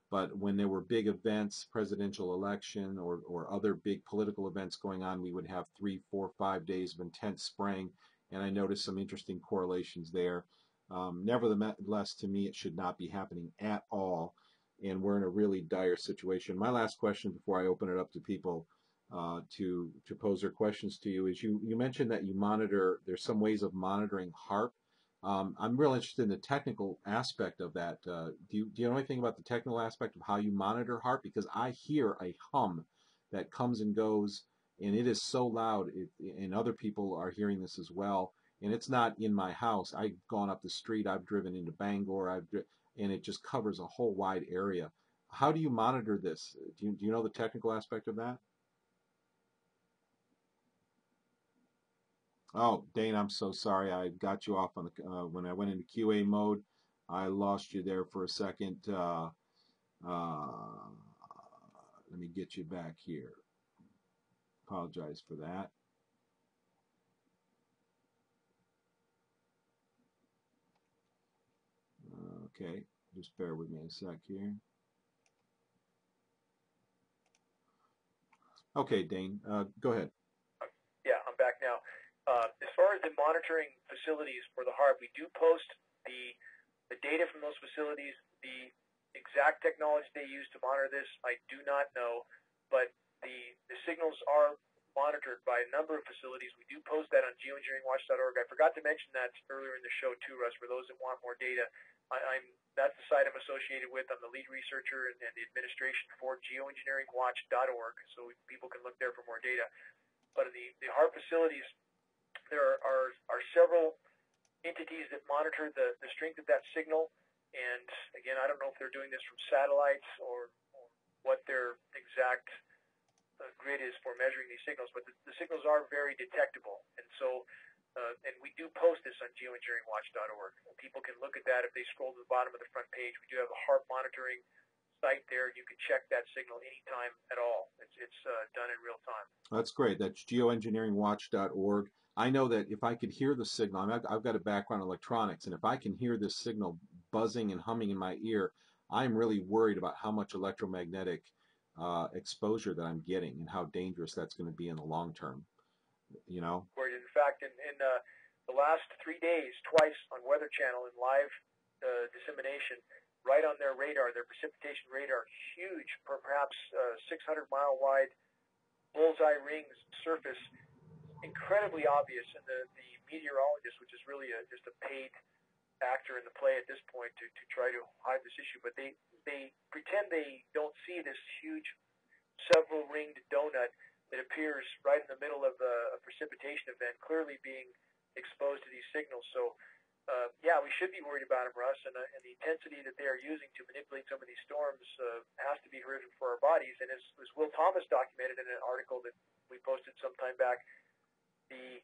but when there were big events, presidential election or other big political events going on, we would have 3, 4, 5 days of intense spraying, and I noticed some interesting correlations there. Nevertheless, to me, it should not be happening at all, and we're in a really dire situation. My last question before I open it up to people to pose their questions to you is you mentioned that you monitor, there's some ways of monitoring HAARP. I'm real interested in the technical aspect of that. Do you know anything about the technical aspect of how you monitor HAARP? Because I hear a hum that comes and goes, and it is so loud, and other people are hearing this as well, and it's not in my house. I've gone up the street, I've driven into Bangor, and it just covers a whole wide area. How do you monitor this? Do you know the technical aspect of that? Oh, Dane, I'm so sorry. I got you off on the when I went into QA mode. I lost you there for a second. Let me get you back here. Apologize for that. Okay, just bear with me a sec here. Okay, Dane, go ahead. Yeah, I'm back now. As far as the monitoring facilities for the HAARP, we do post the data from those facilities. The exact technology they use to monitor this, I do not know, but the signals are monitored by a number of facilities. We do post that on geoengineeringwatch.org. I forgot to mention that earlier in the show too, Russ, for those that want more data. That's the site I'm associated with. I'm the lead researcher and the administration for geoengineeringwatch.org, so people can look there for more data. But in the HAARP facilities, there are several entities that monitor the strength of that signal. And again, I don't know if they're doing this from satellites or what their exact grid is for measuring these signals, but the signals are very detectable. And so and we do post this on geoengineeringwatch.org. People can look at that if they scroll to the bottom of the front page. We do have a HAARP monitoring site there. You can check that signal anytime at all. It's done in real time. That's great. That's geoengineeringwatch.org. I know that if I could hear the signal, I've got a background in electronics, and if I can hear this signal buzzing and humming in my ear, I'm really worried about how much electromagnetic exposure that I'm getting and how dangerous that's going to be in the long term. You know? In fact, in the last 3 days, twice on Weather Channel in live dissemination, right on their radar, their precipitation radar, huge, perhaps 600-mile wide bullseye rings surface, incredibly obvious, and the meteorologist, which is really just a paid actor in the play at this point to try to hide this issue, but they pretend they don't see this huge several ringed donut that appears right in the middle of a precipitation event, clearly being exposed to these signals. So yeah, we should be worried about them, Russ, and the intensity that they are using to manipulate some of these storms has to be horrific for our bodies. And as Will Thomas documented in an article that we posted some time back, the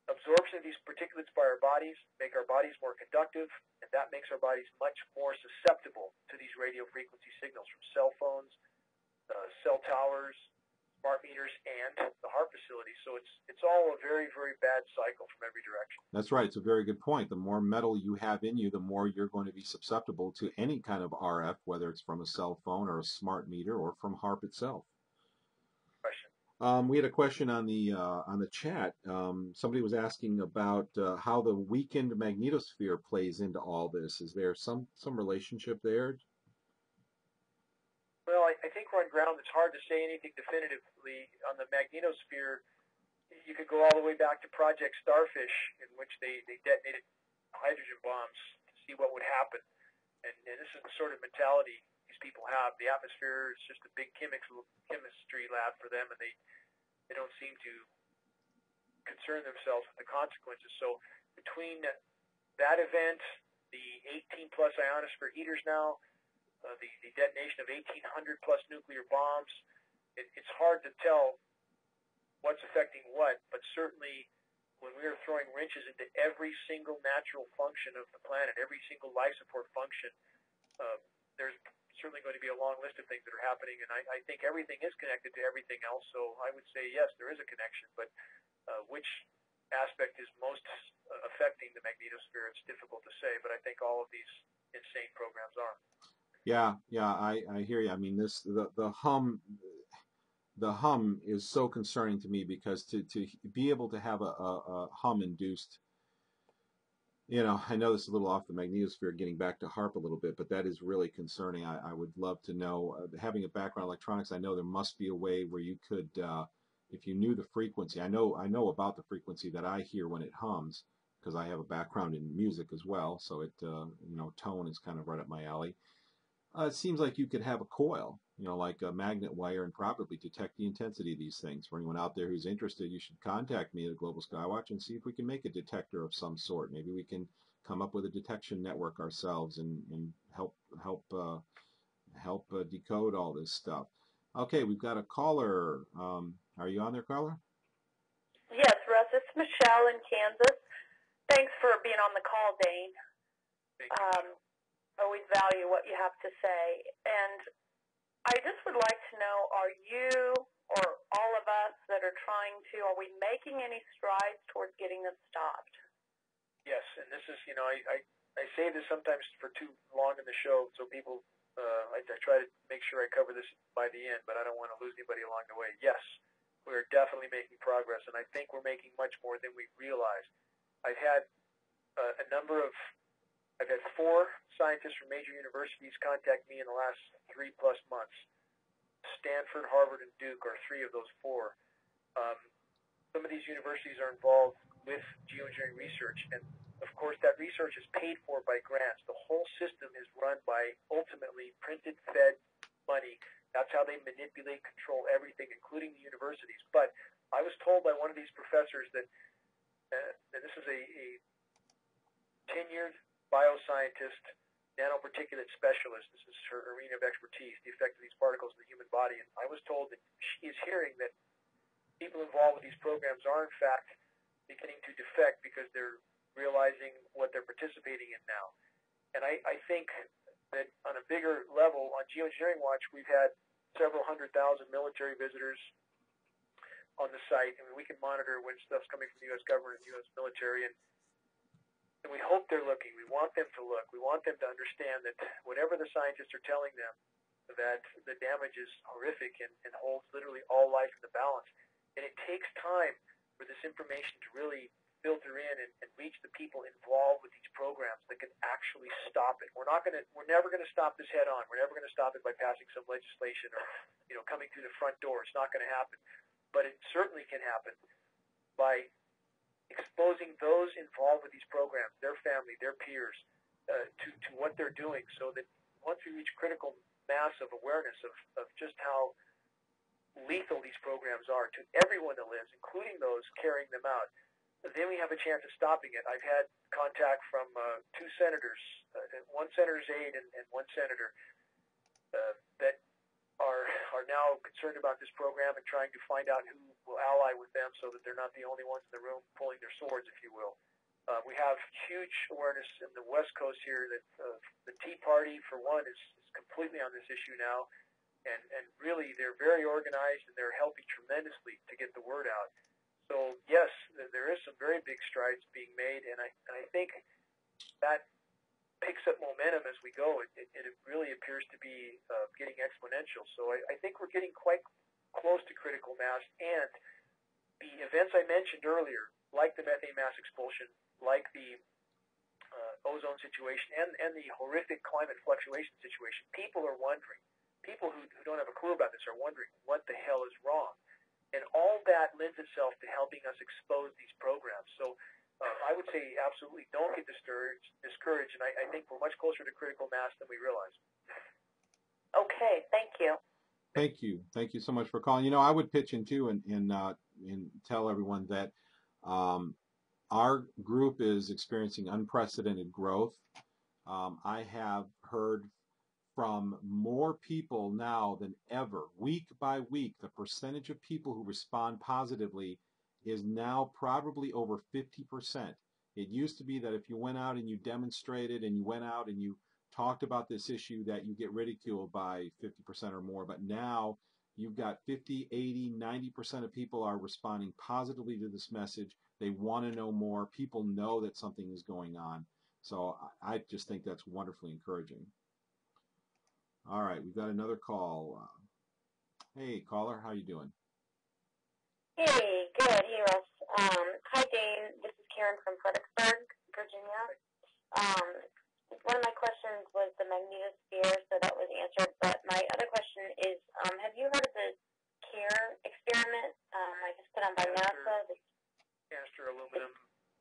absorption of these particulates by our bodies make our bodies more conductive, and that makes our bodies much more susceptible to these radio frequency signals from cell phones, cell towers, smart meters, and the HAARP facility. So it's all a very, very bad cycle from every direction. That's right. It's a very good point. The more metal you have in you, the more you're going to be susceptible to any kind of RF, whether it's from a cell phone or a smart meter or from HAARP itself. Question. We had a question on the chat. Somebody was asking about how the weakened magnetosphere plays into all this. Is there some relationship there? Well, I think we're on ground that's hard to say anything definitively. On the magnetosphere, you could go all the way back to Project Starfish, in which they detonated hydrogen bombs to see what would happen. And this is the sort of mentality these people have. The atmosphere is just a big chemistry lab for them, and they don't seem to concern themselves with the consequences. So between that event, the 18-plus ionosphere heaters now, the detonation of 1,800-plus nuclear bombs, it's hard to tell what's affecting what, but certainly when we are throwing wrenches into every single natural function of the planet, every single life support function, there's certainly going to be a long list of things that are happening, and I think everything is connected to everything else, so I would say, yes, there is a connection, but which aspect is most affecting the magnetosphere, it's difficult to say, but I think all of these insane programs are. Yeah, I hear you. I mean, the hum is so concerning to me, because to be able to have a hum induced, you know, I know this is a little off the magnetosphere, getting back to HAARP a little bit, but that is really concerning. I would love to know, having a background in electronics, I know there must be a way where you could, if you knew the frequency, I know about the frequency that I hear when it hums, because I have a background in music as well, so it, you know, tone is kind of right up my alley. It seems like you could have a coil, you know, like a magnet wire, and probably detect the intensity of these things. For anyone out there who's interested, you should contact me at Global Skywatch and see if we can make a detector of some sort. Maybe we can come up with a detection network ourselves and help decode all this stuff. Okay, we've got a caller. Are you on there, caller? Yes, Russ. It's Michelle in Kansas. Thanks for being on the call, Dane. Always value what you have to say. And I just would like to know, are you or all of us that are trying to, are we making any strides towards getting this stopped? Yes, and this is, you know, I say this sometimes for too long in the show, so people, I try to make sure I cover this by the end, but I don't want to lose anybody along the way. Yes, we're definitely making progress, and I think we're making much more than we realize. I've had I've had 4 scientists from major universities contact me in the last 3+ months. Stanford, Harvard, and Duke are 3 of those 4. Some of these universities are involved with geoengineering research, and of course that research is paid for by grants. The whole system is run by ultimately printed, fed money. That's how they manipulate, control everything, including the universities. But I was told by one of these professors that, and this is a tenured bioscientist, nanoparticulate specialist. This is her arena of expertise, the effect of these particles in the human body. And I was told that she is hearing that people involved with these programs are, in fact, beginning to defect because they're realizing what they're participating in now. And I think that on a bigger level, on Geoengineering Watch, we've had several 100,000 military visitors on the site, and we can monitor when stuff's coming from the U.S. government and U.S. military, and we hope they're looking. We want them to look. We want them to understand that whatever the scientists are telling them, that the damage is horrific and holds literally all life in the balance. And it takes time for this information to really filter in and reach the people involved with these programs that can actually stop it. We're never going to stop this head on. We're never going to stop it by passing some legislation or, coming through the front door. It's not going to happen. But it certainly can happen by exposing those involved with these programs, their family, their peers, to what they're doing, so that once we reach critical mass of awareness of just how lethal these programs are to everyone that lives, including those carrying them out, then we have a chance of stopping it. I've had contact from two senators, one senator's aide and one senator, that are now concerned about this program and trying to find out who will ally with them so that they're not the only ones in the room pulling their swords, if you will. We have huge awareness in the West Coast here that the Tea Party, for one, is completely on this issue now, and really they're very organized and they're helping tremendously to get the word out. So yes, there is some very big strides being made, and I think that picks up momentum as we go. It really appears to be getting exponential. So I think we're getting quite close to critical mass, and the events I mentioned earlier, like the methane mass expulsion, like the ozone situation, and the horrific climate fluctuation situation, people are wondering. People who don't have a clue about this are wondering what the hell is wrong. And all that lends itself to helping us expose these programs. So I would say absolutely don't get discouraged, and I think we're much closer to critical mass than we realize. Okay, thank you. Thank you. Thank you so much for calling. I would pitch in too and tell everyone that our group is experiencing unprecedented growth. I have heard from more people now than ever. Week by week, the percentage of people who respond positively is now probably over 50%. It used to be that if you went out and you demonstrated and you went out and you talked about this issue, that you get ridiculed by 50% or more. But now you've got 50, 80, 90% of people are responding positively to this message. They want to know more. People know that something is going on. So I just think that's wonderfully encouraging. All right, we've got another call. Hey, caller, how you doing? Hey, good. Hey, Russ. Hi, Dane. This is Karen from Fredericksburg, Virginia. One of my questions was the magnetosphere, so that was answered. But my other question is, have you heard of the CARE experiment? I guess put on by NASA. Canister aluminum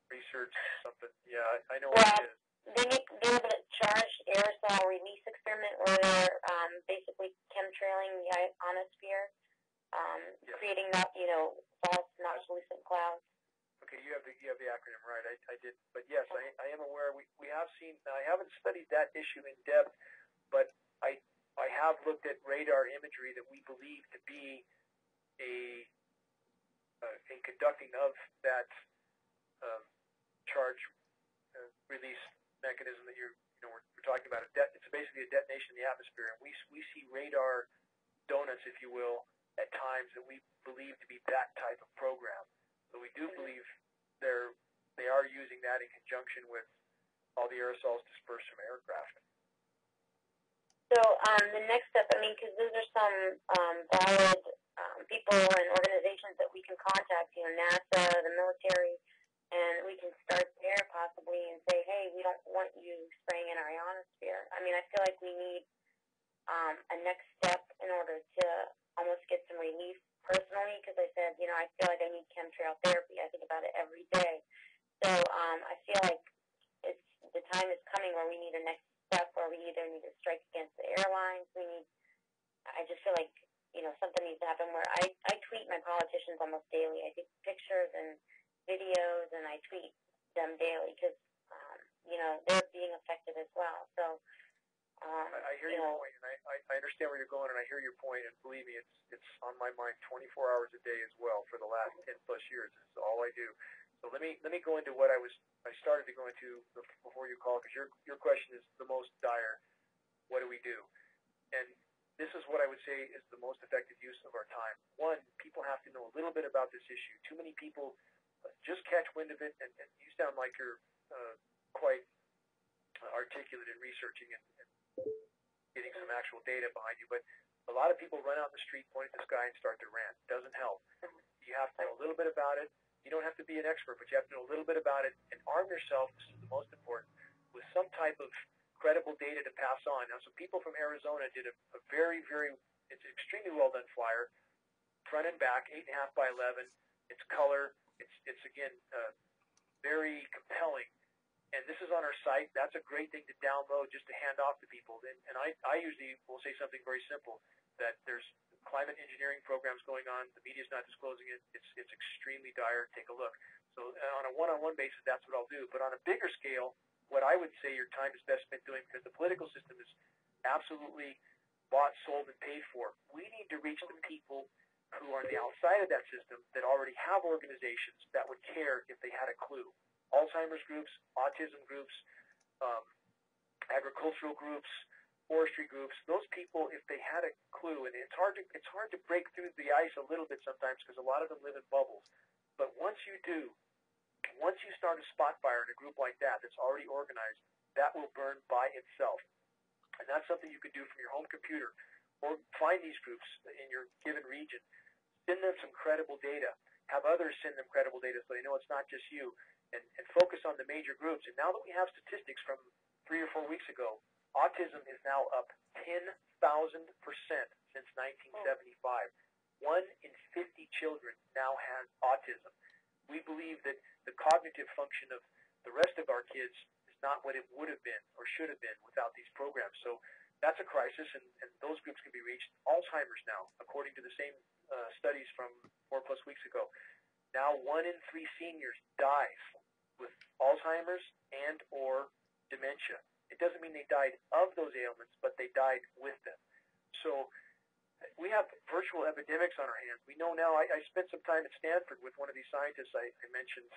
research something. Yeah, I know what it is. They have a charged aerosol release experiment where they're basically chemtrailing the ionosphere, creating not false, not translucent clouds. Okay, you have the acronym right. I did, but yes, I am aware. We have seen. I haven't studied that issue in depth, but I have looked at radar imagery that we believe to be a conducting of that charge release mechanism that we're talking about. It's basically a detonation in the atmosphere, and we see radar donuts, if you will, at times that we believe to be that type of program. So we do believe they are using that in conjunction with all the aerosols dispersed from aircraft. So the next step, because those are some valid people and organizations that we can contact, NASA, the military, and we can start there possibly and say, hey, we don't want you spraying in our ionosphere. I feel like we need a next step in order to almost get some relief personally, because I said, I feel like I need chemtrail therapy. I think about it every day. So I feel like the time is coming where we need a next step, where we either need to strike against the airlines. I just feel like, something needs to happen where I tweet my politicians almost daily. I take pictures and videos, and I tweet them daily because, they're being affected as well. So I hear your point, and I understand where you're going, and I hear your point, and believe me, it's on my mind 24 hours a day as well for the last 10 plus years. It's all I do. So So let me go into what I started to go into before you called, because your question is the most dire. What do we do? And this is what I would say is the most effective use of our time. One, people have to know a little bit about this issue. Too many people just catch wind of it, and you sound like you're quite articulate in researching and getting some actual data behind you. But a lot of people run out in the street, point at the sky, and start to rant. Doesn't help. You have to know a little bit about it. You don't have to be an expert, but you have to know a little bit about it and arm yourself, this is the most important, with some type of credible data to pass on. Now, some people from Arizona did a very, very, it's an extremely well done flyer, front and back, 8.5 by 11. It's color. It's again, very compelling. And this is on our site. That's a great thing to download just to hand off to people. And I usually will say something very simple, that there's climate engineering programs going on. The media's not disclosing it. It's extremely dire. Take a look. So on a one-on-one basis, that's what I'll do. But on a bigger scale, what I would say your time is best spent doing, because the political system is absolutely bought, sold, and paid for. We need to reach the people who are on the outside of that system that already have organizations that would care if they had a clue. Alzheimer's groups, autism groups, agricultural groups, forestry groups, those people, if they had a clue, and it's hard to break through the ice a little bit sometimes because a lot of them live in bubbles. But once you do, once you start a spot fire in a group like that that's already organized, that will burn by itself. And that's something you can do from your home computer, or find these groups in your given region. Send them some credible data. Have others send them credible data so they know it's not just you. And focus on the major groups. And now that we have statistics from 3 or 4 weeks ago, autism is now up 10,000% since 1975. 1 in 50 children now has autism. We believe that the cognitive function of the rest of our kids is not what it would have been or should have been without these programs. So that's a crisis, and those groups can be reached. Alzheimer's now, according to the same studies from 4+ weeks ago. Now 1 in 3 seniors dies with Alzheimer's and or dementia. It doesn't mean they died of those ailments, but they died with them. So we have virtual epidemics on our hands. We know now, I spent some time at Stanford with one of these scientists I mentioned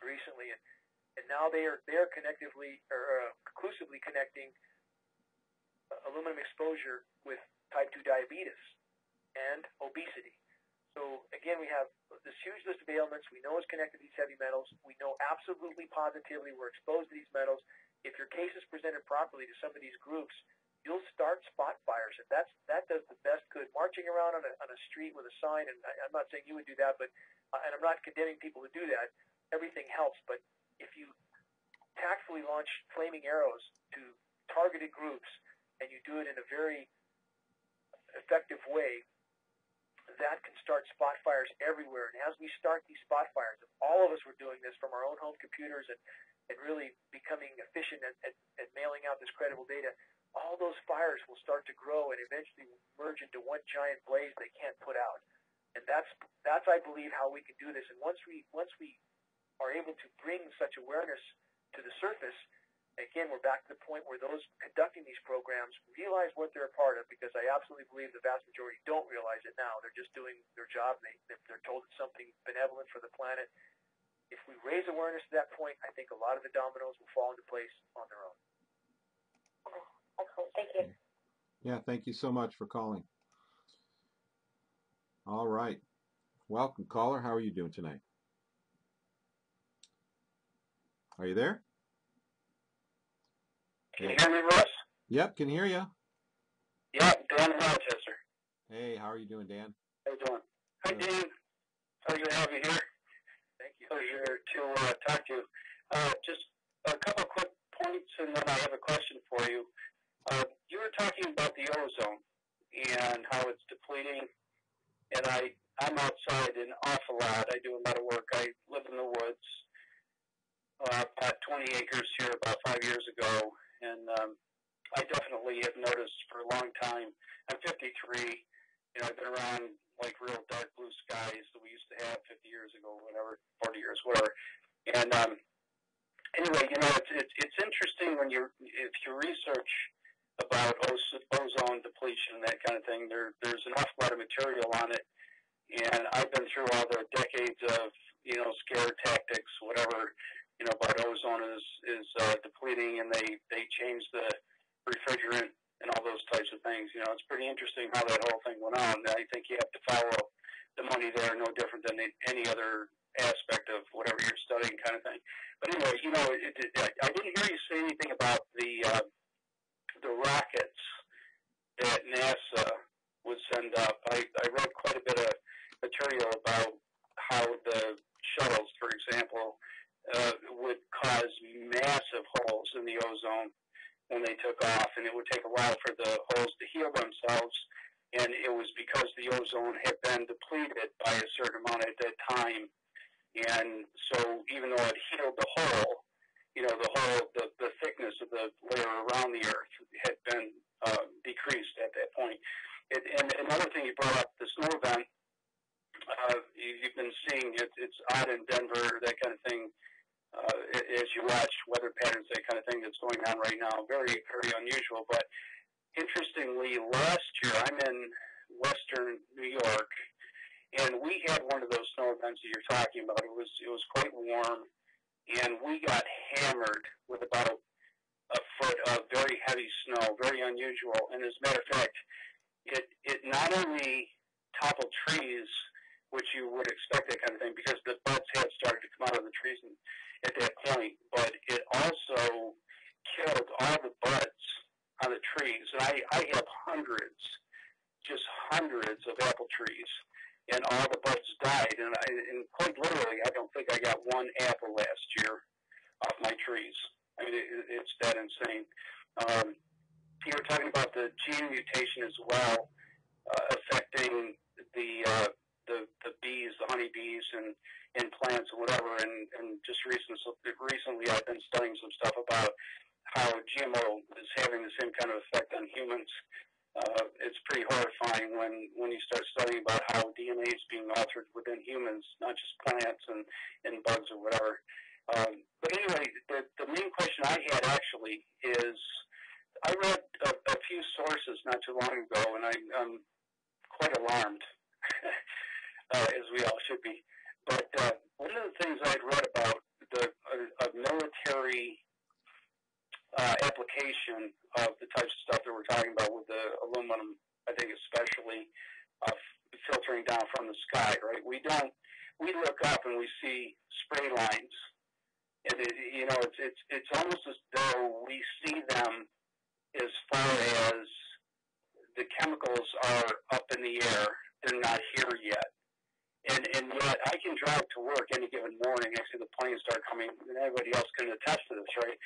recently, and now they are conclusively connecting aluminum exposure with type 2 diabetes and obesity. So again, we have this huge list of ailments. We know it's connected to these heavy metals. We know absolutely positively we're exposed to these metals. If your case is presented properly to some of these groups, you'll start spot fires. And that does the best good. Marching around on a street with a sign, and I'm not saying you would do that, but and I'm not condemning people to do that. Everything helps. But if you tactfully launch flaming arrows to targeted groups, and you do it in a very effective way, that can start spot fires everywhere. And as we start these spot fires, if all of us were doing this from our own home computers and really becoming efficient at mailing out this credible data, all those fires will start to grow and eventually merge into one giant blaze they can't put out. And that's I believe, how we can do this. And once we are able to bring such awareness to the surface, again, we're back to the point where those conducting these programs realize what they're a part of, because I absolutely believe the vast majority don't realize it now. They're just doing their job. They're told it's something benevolent for the planet. If we raise awareness to that point, I think a lot of the dominoes will fall into place on their own. Excellent. Thank you. Yeah, thank you so much for calling. All right. Welcome, caller. How are you doing tonight? Are you there? Can you hear me, Russ? Yep, can hear you. Yeah, Dan in Rochester. Hey, how are you doing, Dan? How you doing? Hi, Dane. Pleasure to have you here. Thank you. Pleasure to talk to you. Just a couple quick points, and then I have a question for you. You were talking about the ozone and how it's depleting, and I'm outside an awful lot. I do a lot of work. I live in the woods. Bought 20 acres here about 5 years ago, and I definitely have noticed for a long time. I'm 53. I've been around like real dark blue skies that we used to have 50 years ago, whatever, 40 years, whatever. And anyway, it's interesting when if you research about ozone depletion and that kind of thing. There's an awful lot of material on it, and I've been through all the decades of scare tactics, whatever, about ozone is depleting, and they change the refrigerant and all those types of things. It's pretty interesting how that whole thing went on. I think you have to follow the money there, no different than any other aspect of whatever you're studying, kind of thing. But anyway, I didn't hear you say anything about the rockets that NASA would send up. I read quite a bit of material about how the shuttles, for example, would cause massive holes in the ozone when they took off, and it would take a while for the holes to heal themselves, and it was because the ozone had been depleted by a certain amount at that time. And so even though it healed the hole, the thickness of the layer around the Earth had been decreased at that point. And another thing you brought up, the snow event, you've been seeing it's odd in Denver, that kind of thing, as you watch weather patterns, that kind of thing that's going on right now. Very, very unusual. But interestingly, last year, I'm in western New York, and we had one of those snow events that you're talking about. It was quite warm, and we got hammered with about a foot of very heavy snow, very unusual. And as a matter of fact, it not only toppled trees, which you would expect that kind of thing, because the buds had started to come out of the trees at that point, but it also killed all the buds on the trees. And I have hundreds of apple trees, and all the buds died. And quite literally, I don't think I got one apple last year off my trees. I mean, it's that insane. You were talking about the gene mutation as well, affecting the bees, the honeybees, and plants and whatever. And just recently, I've been studying some stuff about how GMO is having the same kind of effect on humans. It's pretty horrifying when you start studying about how DNA is being altered within humans, not just plants and bugs or whatever. But anyway, the main question I had actually is, I read a few sources not too long ago, and I'm quite alarmed, as we all should be. But one of the things I'd read about a military application of the types of stuff that we're talking about with the aluminum, I think especially filtering down from the sky, right? We look up and we see spray lines, and it's almost as though we see them as far as the chemicals are up in the air. They're not here yet. And yet I can drive to work any given morning. Actually, the planes start coming, and everybody else can attest to this, right?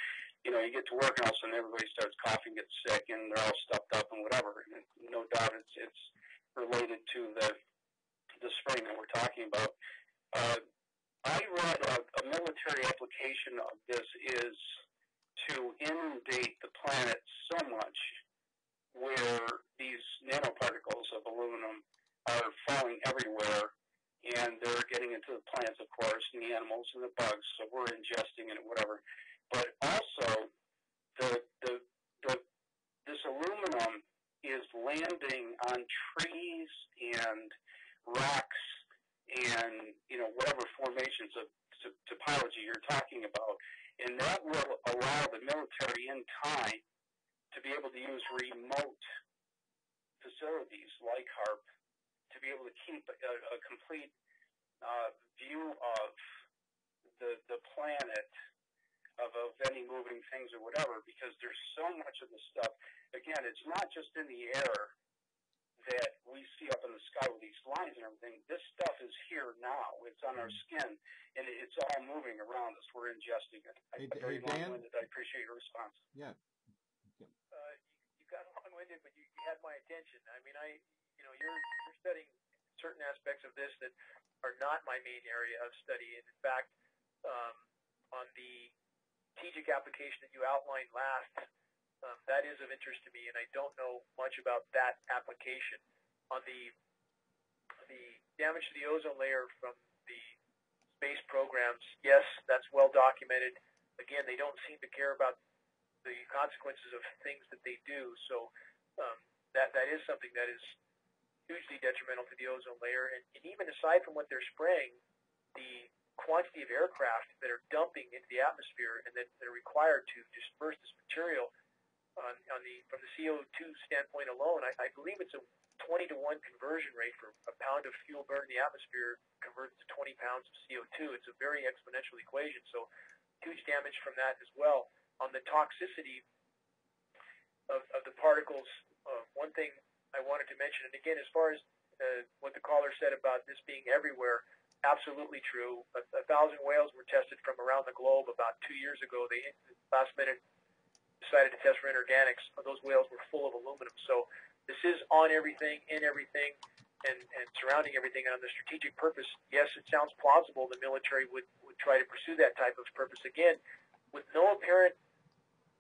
You get to work, and all of a sudden everybody starts coughing, gets sick, and they're all stuffed up and whatever. And no doubt it's related to the spraying that we're talking about. I read a military application of this is to inundate the planet so much where these nanoparticles of aluminum are falling everywhere, and they're getting into the plants, of course, and the animals and the bugs, so we're ingesting it, whatever. But also, this aluminum is landing on trees and rocks and, whatever formations of topology you're talking about. And that will allow the military in time to be able to use remote facilities like HAARP to be able to keep a complete view of the planet, of any moving things or whatever, because there's so much of the stuff. Again, it's not just in the air that we see up in the sky with these lines and everything. This stuff is here now. It's on our skin, and it's all moving around us. We're ingesting it. Hey, Dan? I appreciate your response. Yeah. You got long-winded, but you had my attention. I mean, you're studying certain aspects of this that are not my main area of study. And in fact, on the strategic application that you outlined last, that is of interest to me, and I don't know much about that application. On the damage to the ozone layer from the space programs, yes, that's well documented. Again, they don't seem to care about the consequences of things that they do, so that is something that is hugely detrimental to the ozone layer. And even aside from what they're spraying, the quantity of aircraft that are dumping into the atmosphere and that they're required to disperse this material from the CO2 standpoint alone, I believe it's a 20 to 1 conversion rate for a pound of fuel burned in the atmosphere converts to 20 pounds of CO2. It's a very exponential equation, so huge damage from that as well. On the toxicity of the particles, one thing I wanted to mention, and again, as far as what the caller said about this being everywhere, absolutely true. 1,000 whales were tested from around the globe about 2 years ago. They last minute decided to test for inorganics. Those whales were full of aluminum. So this is on everything, in everything, and surrounding everything. And on the strategic purpose, yes, it sounds plausible the military would try to pursue that type of purpose again, with no apparent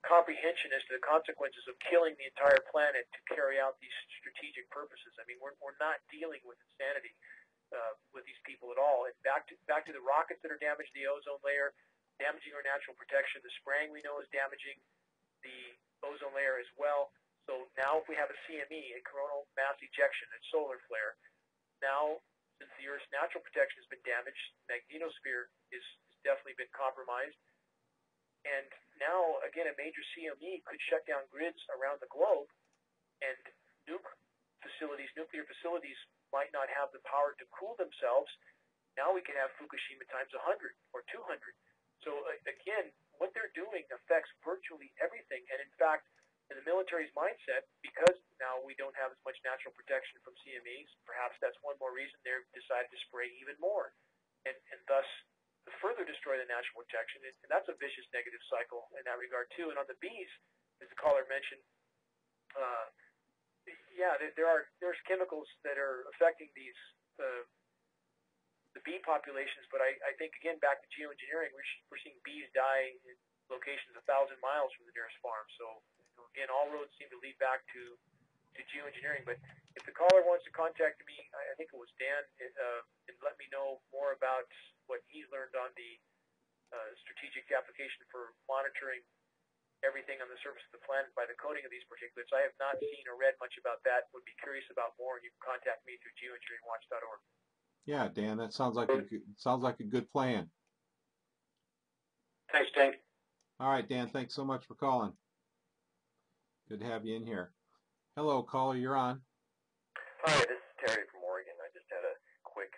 comprehension as to the consequences of killing the entire planet to carry out these strategic purposes. I mean, we're not dealing with insanity with these people at all. And back to the rockets that are damaging the ozone layer, damaging our natural protection. The spraying we know is damaging the ozone layer as well. So now if we have a CME, a coronal mass ejection, a solar flare, now since the Earth's natural protection has been damaged, the magnetosphere has definitely been compromised. And now, again, a major CME could shut down grids around the globe, and nuclear facilities might not have the power to cool themselves. Now we can have Fukushima times 100 or 200. So again, what they're doing affects virtually everything. And in fact, in the military's mindset, because now we don't have as much natural protection from CMEs, perhaps that's one more reason they've decided to spray even more, and thus to further destroy the natural protection. And that's a vicious negative cycle in that regard too. And on the bees, as the caller mentioned, there's chemicals that are affecting these the bee populations, but I think, again, back to geoengineering, we're seeing bees die in locations 1,000 miles from the nearest farm. So, again, all roads seem to lead back to geoengineering. But if the caller wants to contact me, I think it was Dan, and let me know more about what he's learned on the strategic application for monitoring everything on the surface of the planet by the coating of these particulates. I have not seen or read much about that. Would be curious about more, and you can contact me through geoengineeringwatch.org. Yeah, Dan, that sounds like a good plan. Thanks, Dane. All right, Dan, thanks so much for calling. Good to have you in here. Hello, caller, you're on. Hi, this is Terry from Oregon. I just had a quick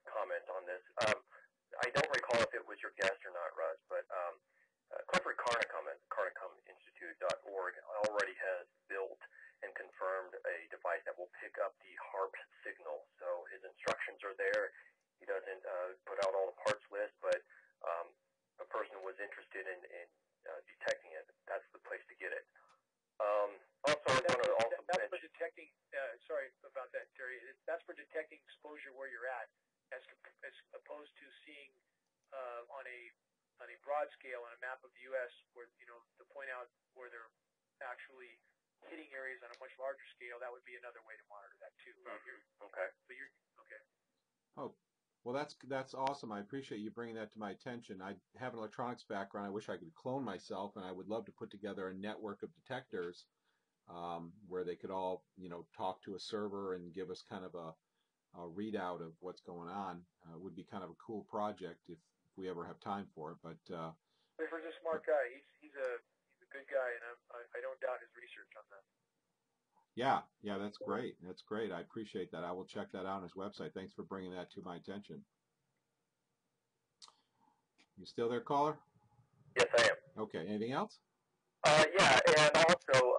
comment on this. I don't recall if it was your guest or not, Russ, but Clifford Carnicom at carnicominstitute.org already has built and confirmed a device that will pick up the HAARP signal. So his instructions are there. He doesn't put out all the parts list, but a person was interested in detecting it. That's the place to get it. Also, I want to also that's mention... for detecting, sorry about that, Terry. That's for detecting exposure where you're at, as opposed to seeing on a broad scale on a map of the U.S. where, to point out where they're actually hitting areas on a much larger scale. That would be another way to monitor that too. Okay. But you're okay. Oh, well, that's awesome. I appreciate you bringing that to my attention. I have an electronics background. I wish I could clone myself, and I would love to put together a network of detectors where they could all, talk to a server and give us kind of a readout of what's going on. Would be kind of a cool project if we ever have time for it. But Clifford's a smart guy. He's a good guy, and I don't doubt his research on that. Yeah, that's great. That's great. I appreciate that. I will check that out on his website. Thanks for bringing that to my attention. You still there, caller? Yes, I am. Okay. Anything else? Yeah, and also,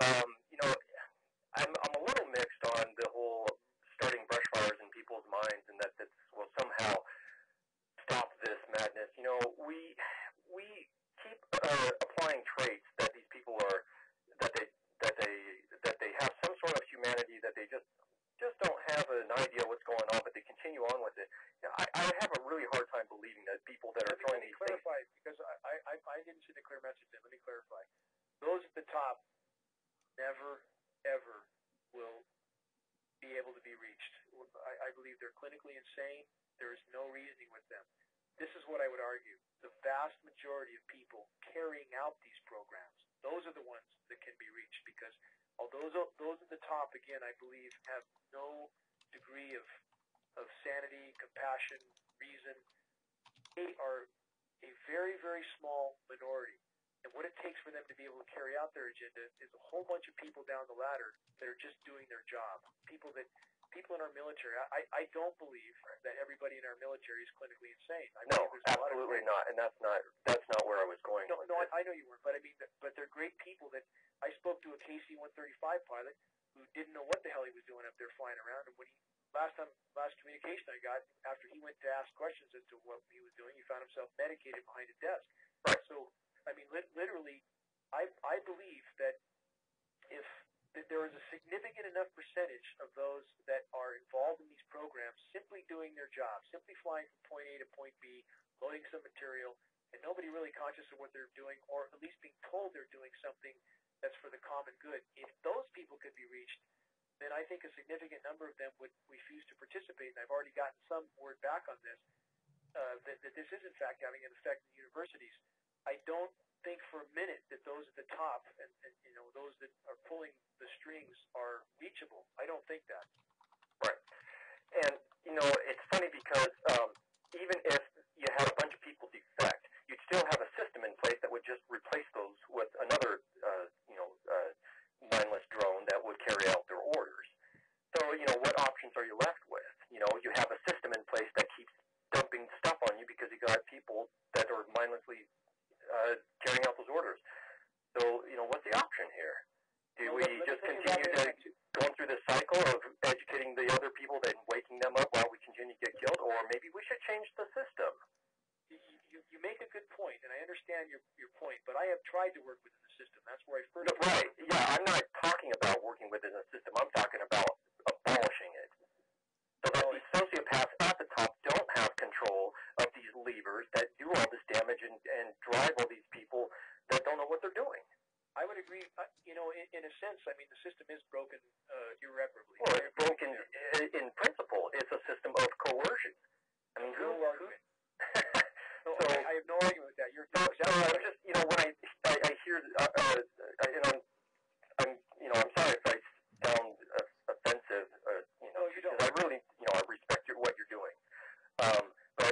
I'm a little mixed on the whole starting brush fires in people's minds, and that this will somehow stop this madness. We keep applying traits that these people are that they have some sort of humanity, that they just don't have an idea what's going on, but they continue on with it. I have a really hard time believing that people that are throwing these things. Clarify, because I didn't see the clear message there. Let me clarify. Those at the top never, ever will be able to be reached. I believe they're clinically insane. There is no reasoning with them. This is what I would argue. The vast majority of people carrying out these programs, those are the ones that can be reached, because although those at the top, again, I believe, have no degree of sanity, compassion, reason, they are a very, very small minority. And what it takes for them to be able to carry out their agenda is a whole bunch of people down the ladder that are just doing their job. People in our military. I don't believe that everybody in our military is clinically insane. No, absolutely not. And that's not where I was going. No, I know you weren't, but I mean, but they're great people. That I spoke to a KC-135 pilot who didn't know what the hell he was doing up there flying around, and when he last communication I got after he went to ask questions as to what he was doing, he found himself medicated behind a desk. Right. So, I mean, literally, I believe that if that there is a significant enough percentage of those that are involved in these programs simply doing their job, simply flying from point A to point B, loading some material, and nobody really conscious of what they're doing, or at least being told they're doing something that's for the common good. If those people could be reached, then I think a significant number of them would refuse to participate. And I've already gotten some word back on this, that this is in fact having an effect in universities. I don't think for a minute that those at the top and those that are pulling the strings are reachable. I don't think that. Right. And it's funny because even if you had a bunch of people defect, you'd still have a system in place that would just replace those with another mindless drone that would carry out their orders. So what options are you left with? You have a system in place that keeps dumping stuff on you because you got people that are mindlessly carrying out those orders. So, what's the option here? Do we just continue to go through this cycle of educating the other people and waking them up while we continue to get killed, or maybe we should change the system? You make a good point, and I understand your point, but I have tried to work within the system. That's where I first... Right. Yeah, I'm not talking about working within the system. I'm talking about abolishing it. So that these sociopaths at the top don't have control of these levers that do all this damage and drive all these people that don't know what they're doing. I would agree. In a sense, I mean, the system is broken irreparably. Well, it's broken in principle. It's a system of coercion. I mean, no argument. So I have no argument with that. You're exactly right. Just when I hear, I'm sorry if I sound offensive. No, you don't. I really, I respect what you're doing. But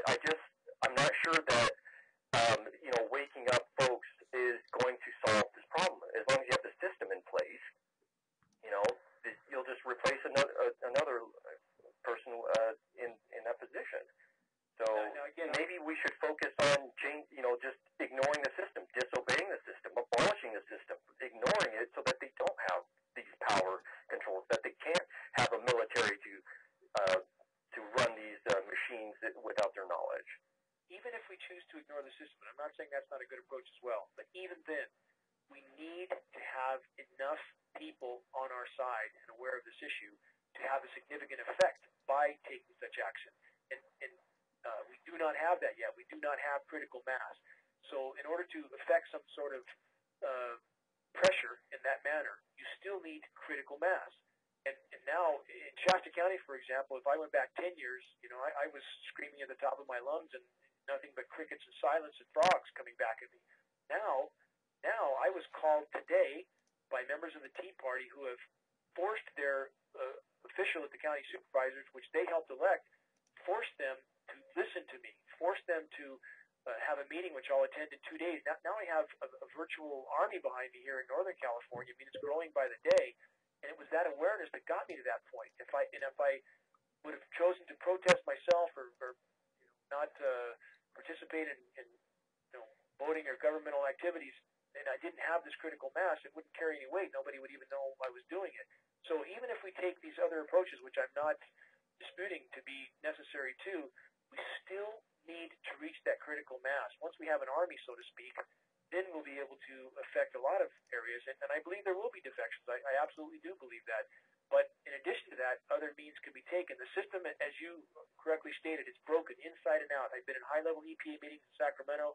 I'm not sure that, waking up folks is going to solve this problem. As long as you have the system in place, you'll just replace another person in that position. So now again, maybe we should focus on just ignoring the system, disobeying the system, abolishing the system, ignoring it so that they don't have these power controls, that they can't have a military to run these machines without their knowledge. Even if we choose to ignore the system, and I'm not saying that's not a good approach as well, but even then, we need to have enough people on our side and aware of this issue to have a significant effect by taking such action. And we do not have that yet. We do not have critical mass. So in order to effect some sort of pressure in that manner, you still need critical mass. And now in Shasta County, for example, if I went back 10 years, I was screaming at the top of my lungs and nothing but crickets and silence and frogs coming back at me. Now I was called today by members of the Tea Party who have forced their official at the county supervisors, which they helped elect, forced them to listen to me, forced them to have a meeting which I'll attend in 2 days. Now I have a virtual army behind me here in Northern California. I mean, it's growing by the day, and it was that awareness that got me to that point. If I would have chosen to protest myself or not participate in voting or governmental activities, and I didn't have this critical mass, it wouldn't carry any weight. Nobody would even know I was doing it. So even if we take these other approaches, which I'm not disputing to be necessary too, we still need to reach that critical mass. Once we have an army, so to speak, then we'll be able to affect a lot of areas. And I believe there will be defections. I absolutely do believe that. But in addition to that, other means can be taken. The system, as you correctly stated, it's broken inside and out. I've been in high-level EPA meetings in Sacramento,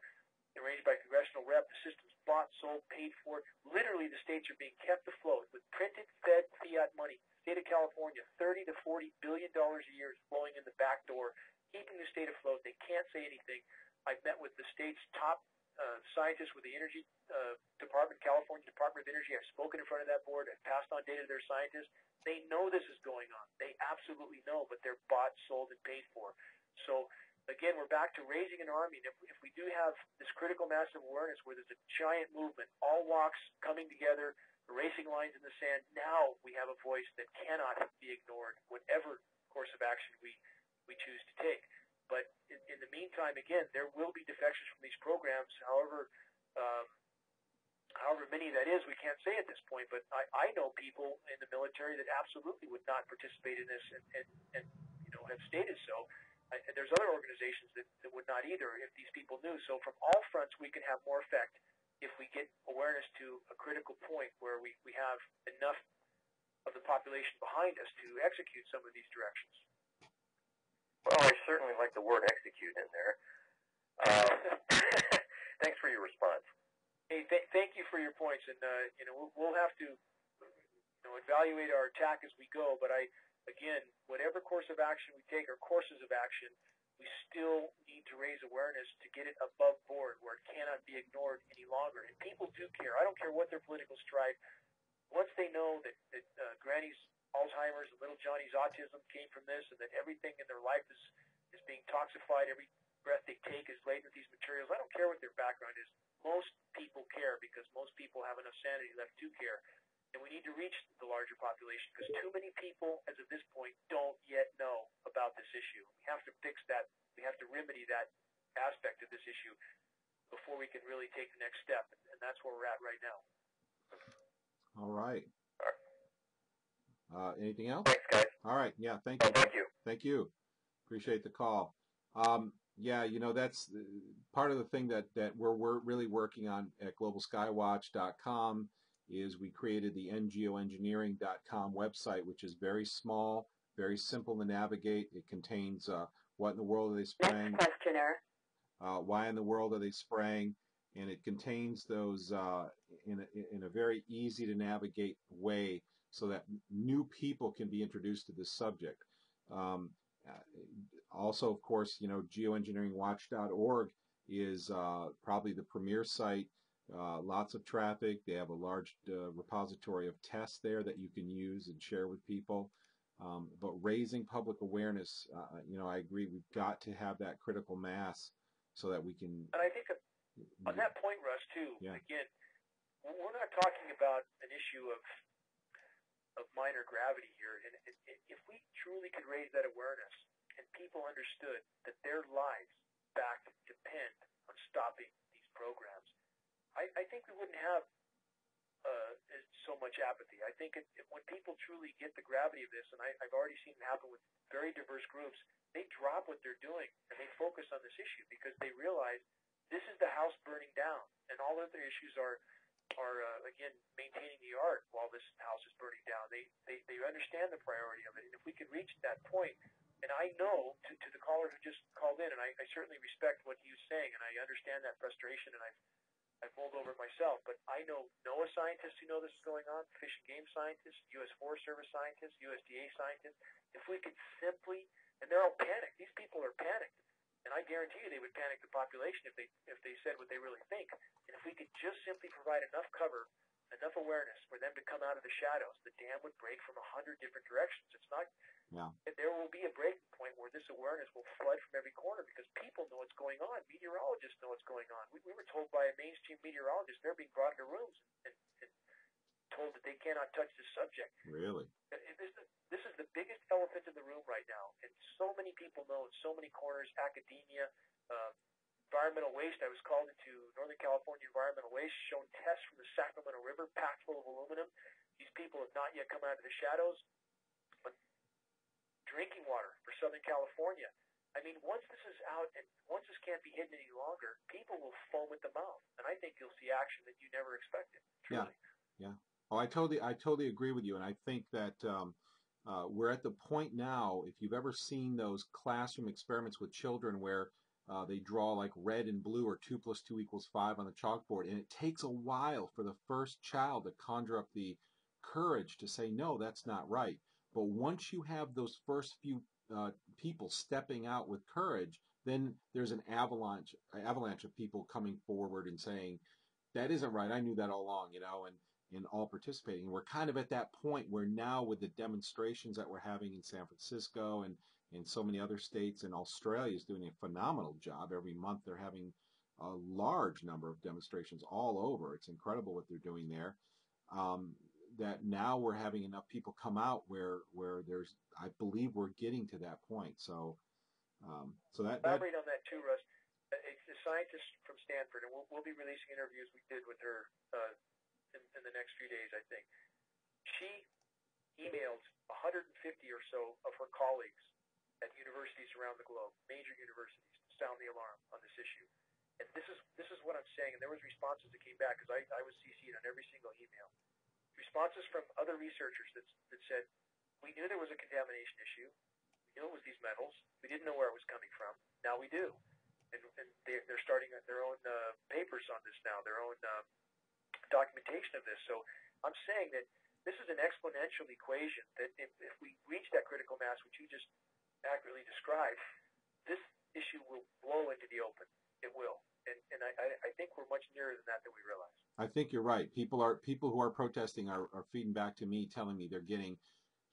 arranged by congressional rep. The system's bought, sold, paid for. Literally, the states are being kept afloat with printed, fed fiat money. State of California, $30 to $40 billion a year is flowing in the back door, keeping the state afloat. They can't say anything. I've met with the state's top scientists with the Energy Department, California Department of Energy. I've spoken in front of that board. I've passed on data to their scientists. They know this is going on. They absolutely know, but they're bought, sold, and paid for. So again, we're back to raising an army. And if we do have this critical mass of awareness where there's a giant movement, all walks coming together, erasing lines in the sand, now we have a voice that cannot be ignored, whatever course of action we choose to take. But in the meantime, again, there will be defections from these programs, however many that is, we can't say at this point. But I know people in the military that absolutely would not participate in this and have stated so. There's other organizations that would not either if these people knew. So from all fronts, we can have more effect if we get awareness to a critical point where we have enough of the population behind us to execute some of these directions. Well, I certainly like the word execute in there. Thanks for your response. Hey, thank you for your points, and we'll have to evaluate our attack as we go. But again, whatever course of action we take, or courses of action, we still need to raise awareness to get it above board where it cannot be ignored any longer. And people do care. I don't care what their political stripe. Once they know that Granny's Alzheimer's and little Johnny's autism came from this, and that everything in their life is being toxified, every breath they take is laden with these materials, I don't care what their background is. Most people care because most people have enough sanity left to care. And we need to reach the larger population because too many people, as of this point, don't yet know about this issue. We have to fix that. We have to remedy that aspect of this issue before we can really take the next step. And that's where we're at right now. All right. Anything else? Thanks, guys. All right. Yeah. Thank you. Thank you. Thank you. Appreciate the call. Yeah, that's part of the thing that we're really working on at globalskywatch.com is we created the geoengineering.com website, which is very small, very simple to navigate. It contains what in the world are they spraying? Next questioner. Why in the world are they spraying? And it contains those in a very easy to navigate way so that new people can be introduced to this subject. Also, of course, geoengineeringwatch.org is probably the premier site. Lots of traffic. They have a large repository of tests there that you can use and share with people. But raising public awareness, I agree. We've got to have that critical mass so that we can. And I think on that point, Russ, too, again, we're not talking about an issue of minor gravity here. And if we truly could raise that awareness and people understood that their lives back depend on stopping these programs, I think we wouldn't have so much apathy. I think when people truly get the gravity of this, and I've already seen it happen with very diverse groups, they drop what they're doing and they focus on this issue because they realize this is the house burning down, and all other issues are again maintaining the art while this house is burning down. They understand the priority of it, and if we could reach that point, and I know to the caller who just called in, and I certainly respect what he was saying, and I understand that frustration, and I've rolled over it myself, but I know NOAA scientists who know this is going on, Fish and Game scientists, U.S. Forest Service scientists, USDA scientists. If we could simply, and they're all panicked. These people are panicked, and I guarantee you they would panic the population if they said what they really think. And if we could just simply provide enough cover, enough awareness for them to come out of the shadows, the dam would break from 100 different directions. It's not. Yeah. There will be a breaking point where this awareness will flood from every corner because people know what's going on. Meteorologists know what's going on. We were told by a mainstream meteorologist they're being brought into rooms and told that they cannot touch this subject. Really? This is the biggest elephant in the room right now, and so many people know in so many corners, academia, environmental waste. I was called into Northern California environmental waste, shown tests from the Sacramento River packed full of aluminum. These people have not yet come out of the shadows. But drinking water for Southern California. I mean, once this is out and once this can't be hidden any longer, people will foam at the mouth, and I think you'll see action that you never expected. Truly. Yeah. Oh, I totally agree with you, and I think that we're at the point now. If you've ever seen those classroom experiments with children where they draw like red and blue or 2 + 2 = 5 on the chalkboard, and it takes a while for the first child to conjure up the courage to say, no, that's not right. But once you have those first few people stepping out with courage, then there's an avalanche of people coming forward and saying, that isn't right. I knew that all along, and all participating. And we're kind of at that point where now with the demonstrations that we're having in San Francisco and in so many other states, and Australia is doing a phenomenal job. Every month they're having a large number of demonstrations all over. It's incredible what they're doing there. That now we're having enough people come out where there's, I believe we're getting to that point. So that Elaborate on that too, Russ. A scientist from Stanford, and we'll be releasing interviews we did with her in the next few days, I think. She emailed 150 or so of her colleagues at universities around the globe, major universities, to sound the alarm on this issue. And this is what I'm saying. And there was responses that came back because I was CC'd on every single email. Responses from other researchers that said, we knew there was a contamination issue. We knew it was these metals. We didn't know where it was coming from. Now we do. And they're starting their own papers on this now, their own documentation of this. So I'm saying that this is an exponential equation that if we reach that critical mass, which you just accurately described, this issue will blow into the open. It will. And I think we're much nearer than we realize. I think you're right. People who are protesting are feeding back to me, telling me they're getting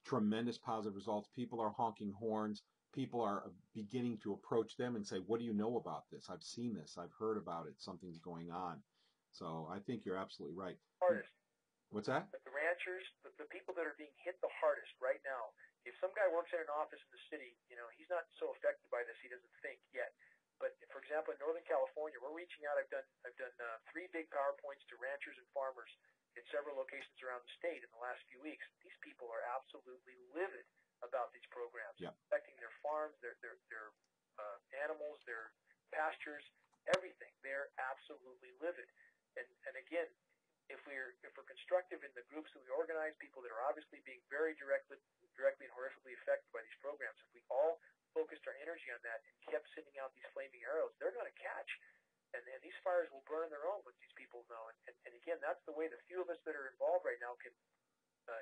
tremendous positive results. People are honking horns. People are beginning to approach them and say, what do you know about this? I've seen this. I've heard about it. Something's going on. So I think you're absolutely right. Hardest. What's that? The ranchers, the people that are being hit the hardest right now. If some guy works in an office in the city, he's not so affected by this, he doesn't think yet. But for example, in Northern California, we're reaching out. I've done 3 big PowerPoints to ranchers and farmers in several locations around the state in the last few weeks. These people are absolutely livid about these programs, affecting their farms, their animals, their pastures, everything. They're absolutely livid. And again, if we're constructive in the groups that we organize, people that are obviously being very directly and horrifically affected by these programs, if we all focused our energy on that and kept sending out these flaming arrows, they're going to catch. And these fires will burn their own, once these people know. And again, that's the way the few of us that are involved right now can,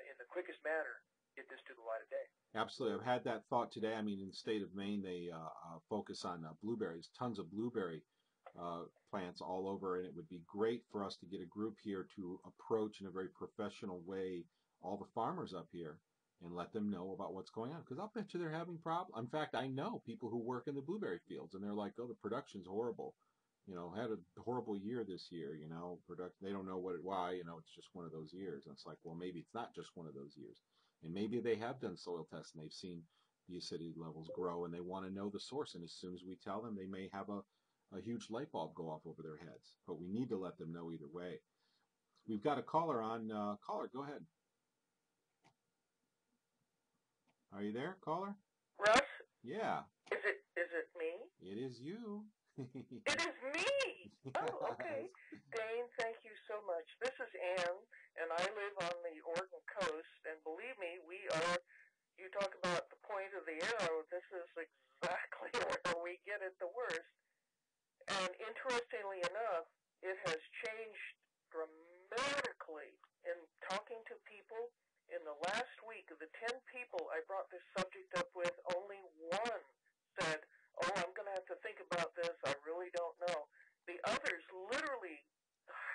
in the quickest manner, get this to the light of day. Absolutely. I've had that thought today. I mean, in the state of Maine, they focus on blueberries, tons of blueberry plants all over, and it would be great for us to get a group here to approach in a very professional way all the farmers up here and let them know about what's going on, because I'll bet you they're having problems. In fact, I know people who work in the blueberry fields, and they're like, oh, the production's horrible. Had a horrible year this year, they don't know why, it's just one of those years. And it's like, well, maybe it's not just one of those years. And maybe they have done soil tests and they've seen the acidity levels grow and they want to know the source. And as soon as we tell them, they may have a huge light bulb go off over their heads. But we need to let them know either way. We've got a caller on. Caller, go ahead. Are you there, caller? Russ? Yeah. Is it me? It is you. It is me! Oh, okay. Dane, thank you so much. This is Ann, and I live on the Oregon coast, and believe me, you talk about the point of the arrow, this is exactly where we get it the worst. And interestingly enough, it has changed dramatically in talking to people. In the last week, of the 10 people I brought this subject up with, only one said, oh, I'm going to have to think about this. I really don't know. The others literally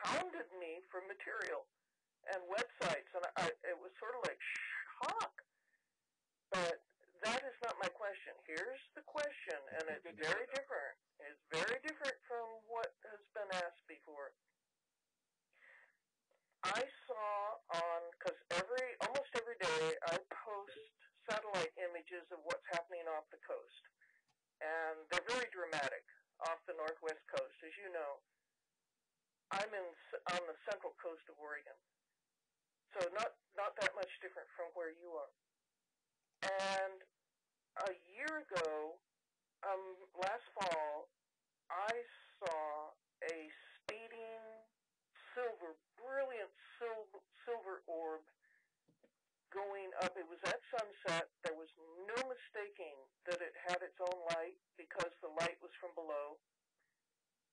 hounded me for material and websites, and it was sort of like shock. But that is not my question. Here's the question, and it's very different. It's very different from what has been asked before. I saw because almost every day I post satellite images of what's happening off the coast. And they're very dramatic off the northwest coast. As you know, I'm on the central coast of Oregon. So not that much different from where you are. And a year ago, last fall, I saw a speeding brilliant silver orb going up. It was at sunset. There was no mistaking that it had its own light because the light was from below.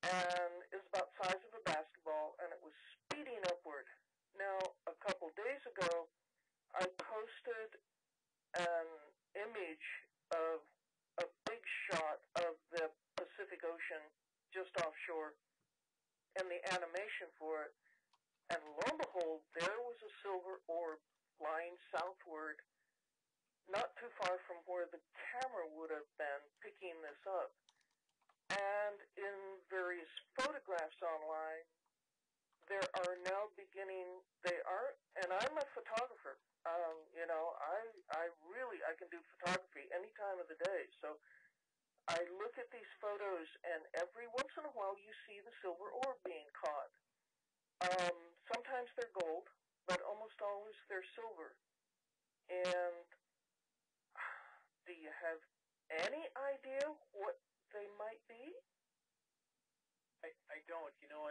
And it was about the size of a basketball, and it was speeding upward. Now, a couple days ago, I posted an image of a big shot of the Pacific Ocean just offshore and the animation for it. And lo and behold, there was a silver orb flying southward not too far from where the camera would have been picking this up. And in various photographs online, there are now beginning, and I'm a photographer. I can do photography any time of the day. So I look at these photos, and every once in a while you see the silver orb being caught. Sometimes they're gold, but almost always they're silver. And do you have any idea what they might be? I don't. You know,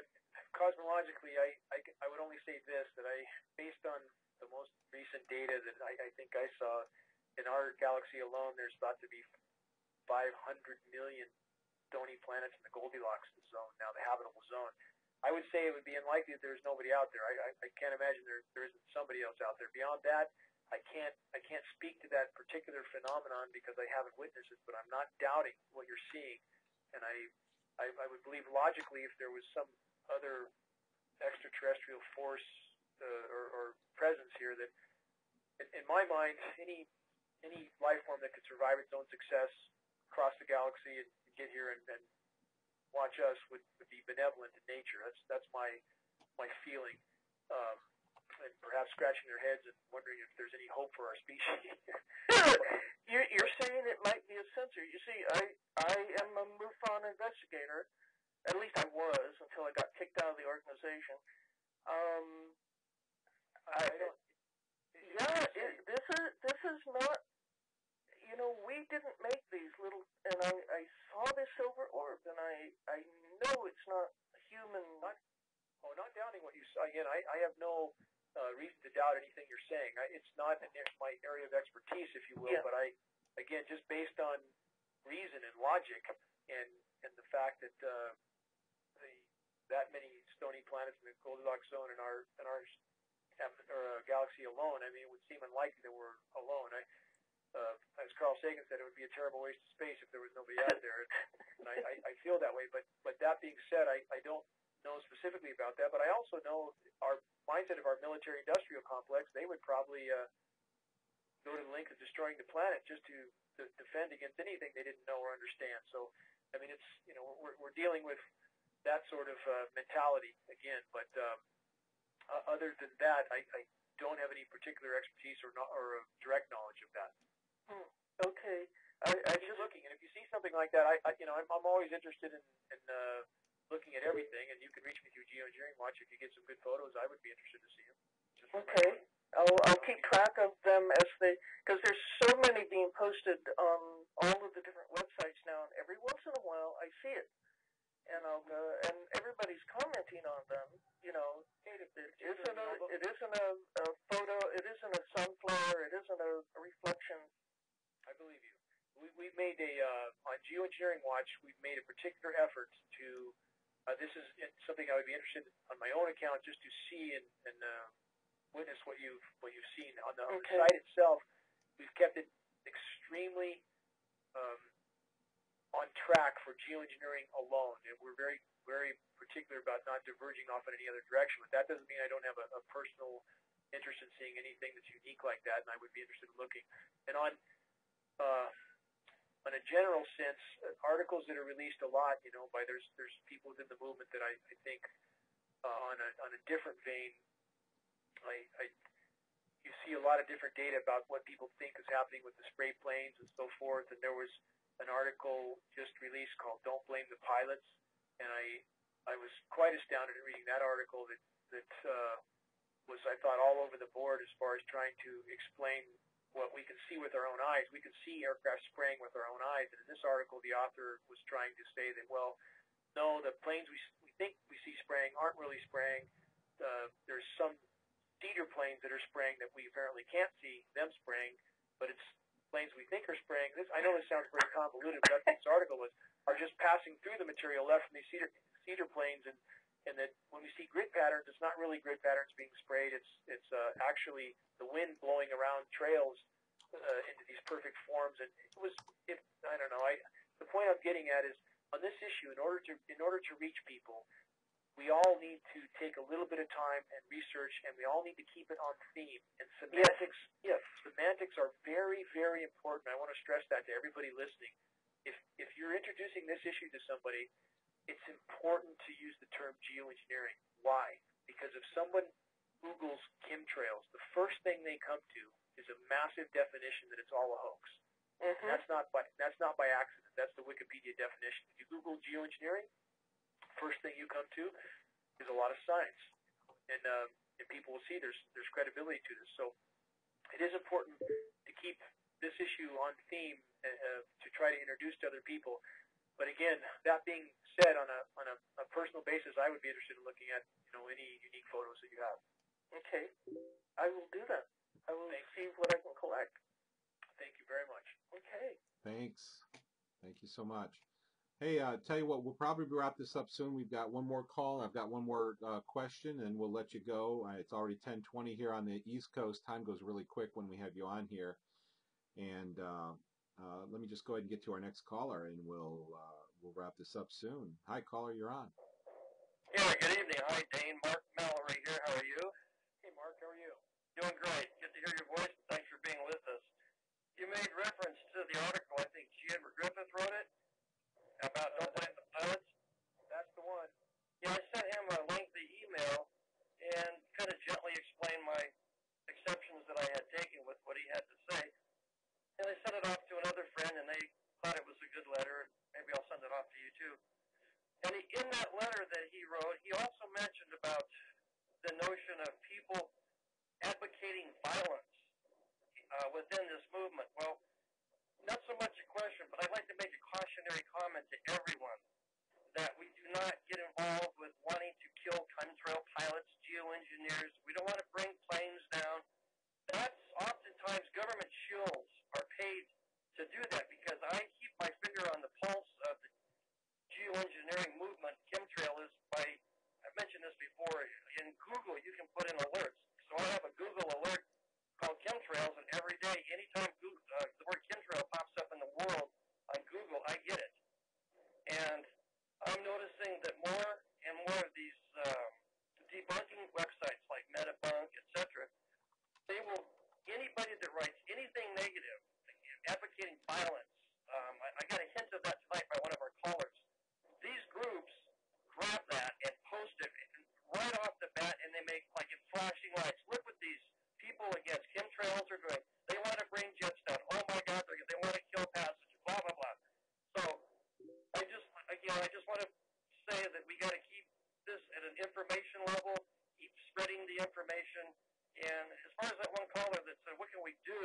cosmologically, I would only say this, that based on the most recent data that I think I saw, in our galaxy alone, there's thought to be 500 million stony planets in the Goldilocks zone, now the habitable zone. I would say it would be unlikely that there's nobody out there. I can't imagine there isn't somebody else out there. Beyond that, I can't speak to that particular phenomenon because I haven't witnessed it, but I'm not doubting what you're seeing. And I would believe logically if there was some other extraterrestrial force or presence here that, in my mind, any life form that could survive its own success across the galaxy and get here and watch us would be benevolent in nature. That's my feeling. And perhaps scratching their heads and wondering if there's any hope for our species. You're saying it might be a sensor. You see, I am a MUFON investigator. At least I was until I got kicked out of the organization. This is not. You know, we didn't make these little. And I saw this silver orb, and I know it's not human. Not doubting what you saw. Again, I have no reason to doubt anything you're saying. It's not my area of expertise, if you will, yeah. But again, just based on reason and logic, and the fact that that many stony planets in the Goldilocks zone in our galaxy alone, I mean, it would seem unlikely that we're alone. As Carl Sagan said, it would be a terrible waste of space if there was nobody out there, and I feel that way. But that being said, I don't know specifically about that, but I also know our mindset of our military-industrial complex. They would probably go to the length of destroying the planet just to defend against anything they didn't know or understand. So, I mean, it's we're dealing with that sort of mentality again. But other than that, I don't have any particular expertise or direct knowledge of that. Okay, I just looking, and if you see something like that, I'm always interested in looking at everything, and you can reach me through Geoengineering Watch if you get some good photos. I would be interested to see them. Okay, I'll keep track of them as because there's so many being posted on all of the different websites now, and every once in a while I see it, and I'll go, and everybody's commenting on them. You know, it isn't a photo, it isn't a sunflower, it isn't a reflection. I believe you. We've made on Geoengineering Watch, we've made a particular effort to. This is something I would be interested in on my own account, just to see and witness what you've seen on the site itself. We've kept it extremely on track for geoengineering alone, and we're very, very particular about not diverging off in any other direction. But that doesn't mean I don't have a personal interest in seeing anything that's unique like that, and I would be interested in looking. And on a general sense, articles that are released a lot, by there's people within the movement that I think on a different vein, you see a lot of different data about what people think is happening with the spray planes and so forth. And there was an article just released called "Don't Blame the Pilots," and I was quite astounded at reading that article that was, I thought, all over the board as far as trying to explain what we can see with our own eyes. We can see aircraft spraying with our own eyes. And in this article, the author was trying to say that, well, no, the planes we think we see spraying aren't really spraying. There's some cedar planes that are spraying that we apparently can't see them spraying, but it's planes we think are spraying. I know this sounds very convoluted, but that's what this article was, are just passing through the material left from these cedar planes, and that when we see grid patterns, it's not really grid patterns being sprayed. It's actually the wind blowing around trails into these perfect forms. And I don't know. The point I'm getting at is on this issue, in order to reach people, we all need to take a little bit of time and research, and we all need to keep it on theme. And semantics, semantics are very, very important. I want to stress that to everybody listening. If you're introducing this issue to somebody, it's important to use the term geoengineering. Why? Because if someone Googles chemtrails, the first thing they come to is a massive definition that it's all a hoax. Mm-hmm. That's not by accident. That's the Wikipedia definition. If you Google geoengineering, first thing you come to is a lot of science, and people will see there's credibility to this. So it is important to keep this issue on theme to try to introduce to other people. But again, that being said, on a personal basis, I would be interested in looking at any unique photos that you have. Okay, I will do that. I will see what I can collect. Thank you very much. Okay. Thanks. Thank you so much. Hey, tell you what, we'll probably wrap this up soon. We've got one more call. I've got one more question, and we'll let you go. It's already 10:20 here on the East Coast. Time goes really quick when we have you on here. And let me just go ahead and get to our next caller, and we'll wrap this up soon. Hi, caller, you're on. Yeah, good evening. Hi, Dane. Mark Mallory here. How are you? Hey, Mark, how are you? Doing great. Good to hear your voice. Thanks for being with us. You made reference to the article, I think Gianna Griffith wrote it, about don't blame the pilots. That's the one. Yeah, I sent him a lengthy email and kind of gently explained my exceptions that I had taken with what he had to say. And I sent it off to another friend, and they thought it was a good letter. Maybe I'll send it off to you, too. And in that letter that he wrote, he also mentioned about the notion of people advocating violence within this movement. Well, not so much a question, but I'd like to make a cautionary comment to everyone that we do not get involved with wanting to kill chemtrail pilots, geoengineers. We don't want to bring planes down. That's oftentimes government shills are paid to do that because I keep my finger on the pulse of the geoengineering movement. Chemtrail is I've mentioned this before, in Google you can put in alerts. So I have a Google alert called chemtrails, and every day, anytime the word chemtrail pops up in the world on Google, I get it. And I'm noticing that more and more of these debunking websites like Metabunk, etc., anybody that writes anything negative, advocating violence, I got a hint of that tonight by one of our callers. These groups grab that and post it right off the bat, and they make like in flashing lights. Look what these people against chemtrails are doing. They want to bring jets down. Oh my God, they want to kill passengers. Blah blah blah. So I just want to say that we got to keep this at an information level. Keep spreading the information. And as far as that one caller that said, what can we do?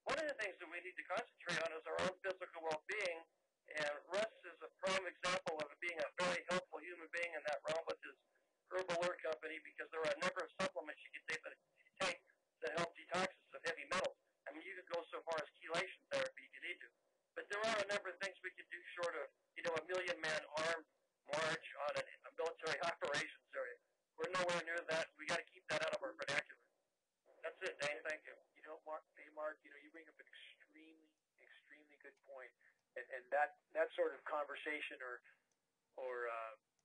One of the things that we need to concentrate on is our own physical well-being. And Russ is a prime example of being a very helpful human being in that realm with his Herbal Alert Company, because there are a number of supplements you can take that help detox us of heavy metals. I mean, you could go so far as chelation therapy if you need to. But there are a number of things we can do short of, a million-man armed march on a military operations area. We're nowhere near that. We got to keep that out of our vernacular. That's it, Dane. Thank you. Mark, you bring up an extremely, extremely good point, and that sort of conversation or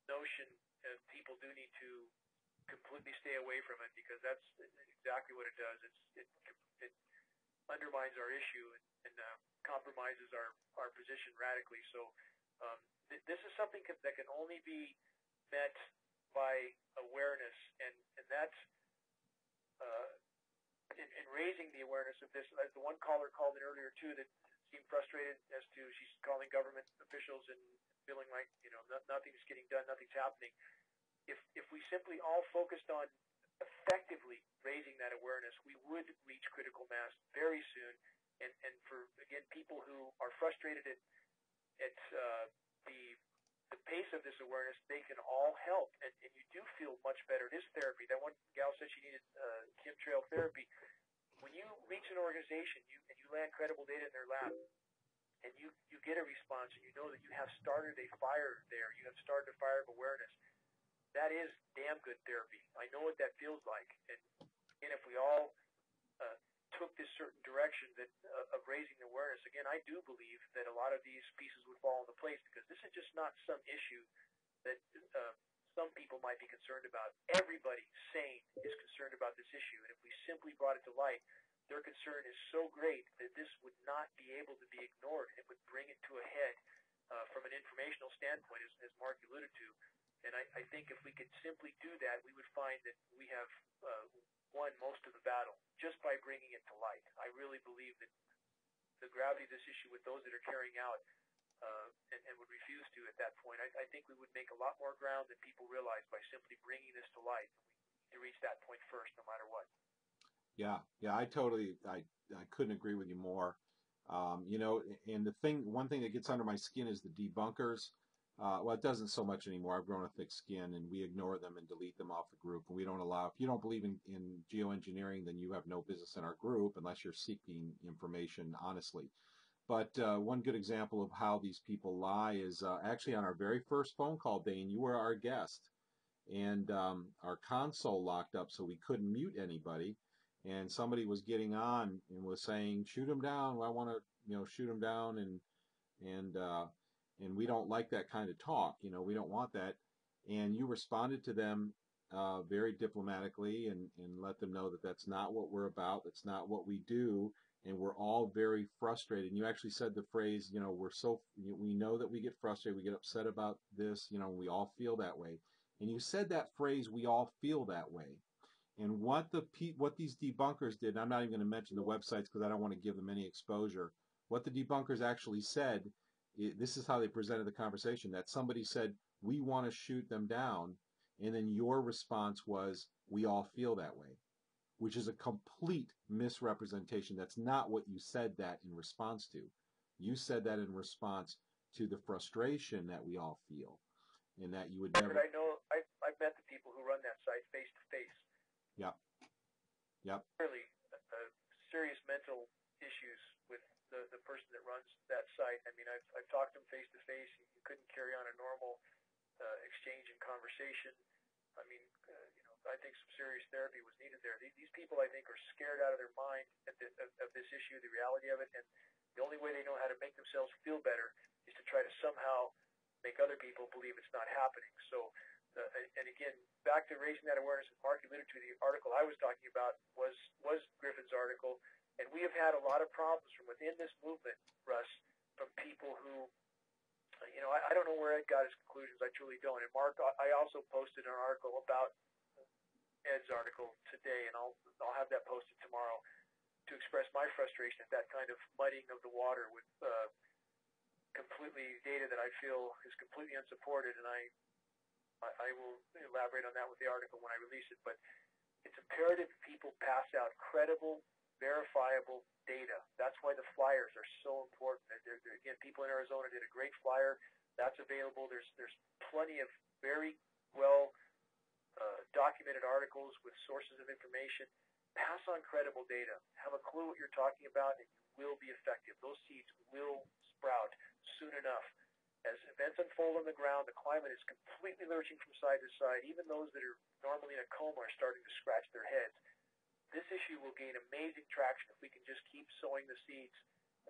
notion, people do need to completely stay away from it, because that's exactly what it does. It undermines our issue and compromises our position radically. So this is something that can only be met by awareness, and that's in raising the awareness of this. As the one caller called in earlier too, that seemed frustrated as to she's calling government officials and feeling like nothing's getting done, nothing's happening. If we simply all focused on effectively raising that awareness, we would reach critical mass very soon. And for, again, people who are frustrated at the pace of this awareness, they can all help, and you do feel much better. It is therapy. That one gal said she needed chemtrail therapy. When you reach an organization and you land credible data in their lab, and you get a response, and you know that you have started a fire there, you have started a fire of awareness, that is damn good therapy. I know what that feels like. And if we all took this certain direction of raising awareness, again, I do believe that a lot of these pieces would fall into place, because this is just not some issue that some people might be concerned about. Everybody sane is concerned about this issue, and if we simply brought it to light, their concern is so great that this would not be able to be ignored. It would bring it to a head from an informational standpoint, as Mark alluded to. And I think if we could simply do that, we would find that we have won most of the battle just by bringing it to light. I really believe that the gravity of this issue with those that are carrying out and would refuse to at that point, I think we would make a lot more ground than people realize by simply bringing this to light. We need to reach that point first, no matter what. Yeah, I couldn't agree with you more. And one thing that gets under my skin is the debunkers. Well, it doesn't so much anymore. I've grown a thick skin, and we ignore them and delete them off the group. And we don't allow, if you don't believe in geoengineering, then you have no business in our group unless you're seeking information honestly. But one good example of how these people lie is actually on our very first phone call, Dane, you were our guest. And our console locked up so we couldn't mute anybody. And somebody was getting on and was saying, shoot him down. I want to, shoot him down. And we don't like that kind of talk. We don't want that. And you responded to them very diplomatically and let them know that that's not what we're about. That's not what we do. And we're all very frustrated. And you actually said the phrase, we know that we get frustrated. We get upset about this. We all feel that way. And you said that phrase, we all feel that way. And what these debunkers did, and I'm not even going to mention the websites because I don't want to give them any exposure. What the debunkers actually said, this is how they presented the conversation, that somebody said, we want to shoot them down. And then your response was, we all feel that way, which is a complete misrepresentation. That's not what you said that in response to. You said that in response to the frustration that we all feel. And that you would never... I know, I've met the people who run that site face to face. Yep. Really serious mental issues with the person that runs that site. I mean, I've talked to him face to face. You couldn't carry on a normal exchange and conversation. I mean, I think some serious therapy was needed there. These people, I think, are scared out of their mind of this issue, the reality of it, and the only way they know how to make themselves feel better is to try to somehow make other people believe it's not happening. So, and again, back to raising that awareness, as Mark alluded to, the article I was talking about was Griffin's article, and we have had a lot of problems from within this movement, Russ, from people who, I don't know where Ed got his conclusions. I truly don't. And Mark, I also posted an article about Ed's article today, and I'll have that posted tomorrow to express my frustration at that kind of muddying of the water with completely data that I feel is completely unsupported, and I will elaborate on that with the article when I release it. But it's imperative people pass out credible, verifiable data. That's why the flyers are so important. Again, people in Arizona did a great flyer. That's available. There's plenty of very well documented articles with sources of information. Pass on credible data. Have a clue what you're talking about, and you will be effective. Those seeds will sprout soon enough. As events unfold on the ground, the climate is completely lurching from side to side. Even those that are normally in a coma are starting to scratch their heads. This issue will gain amazing traction if we can just keep sowing the seeds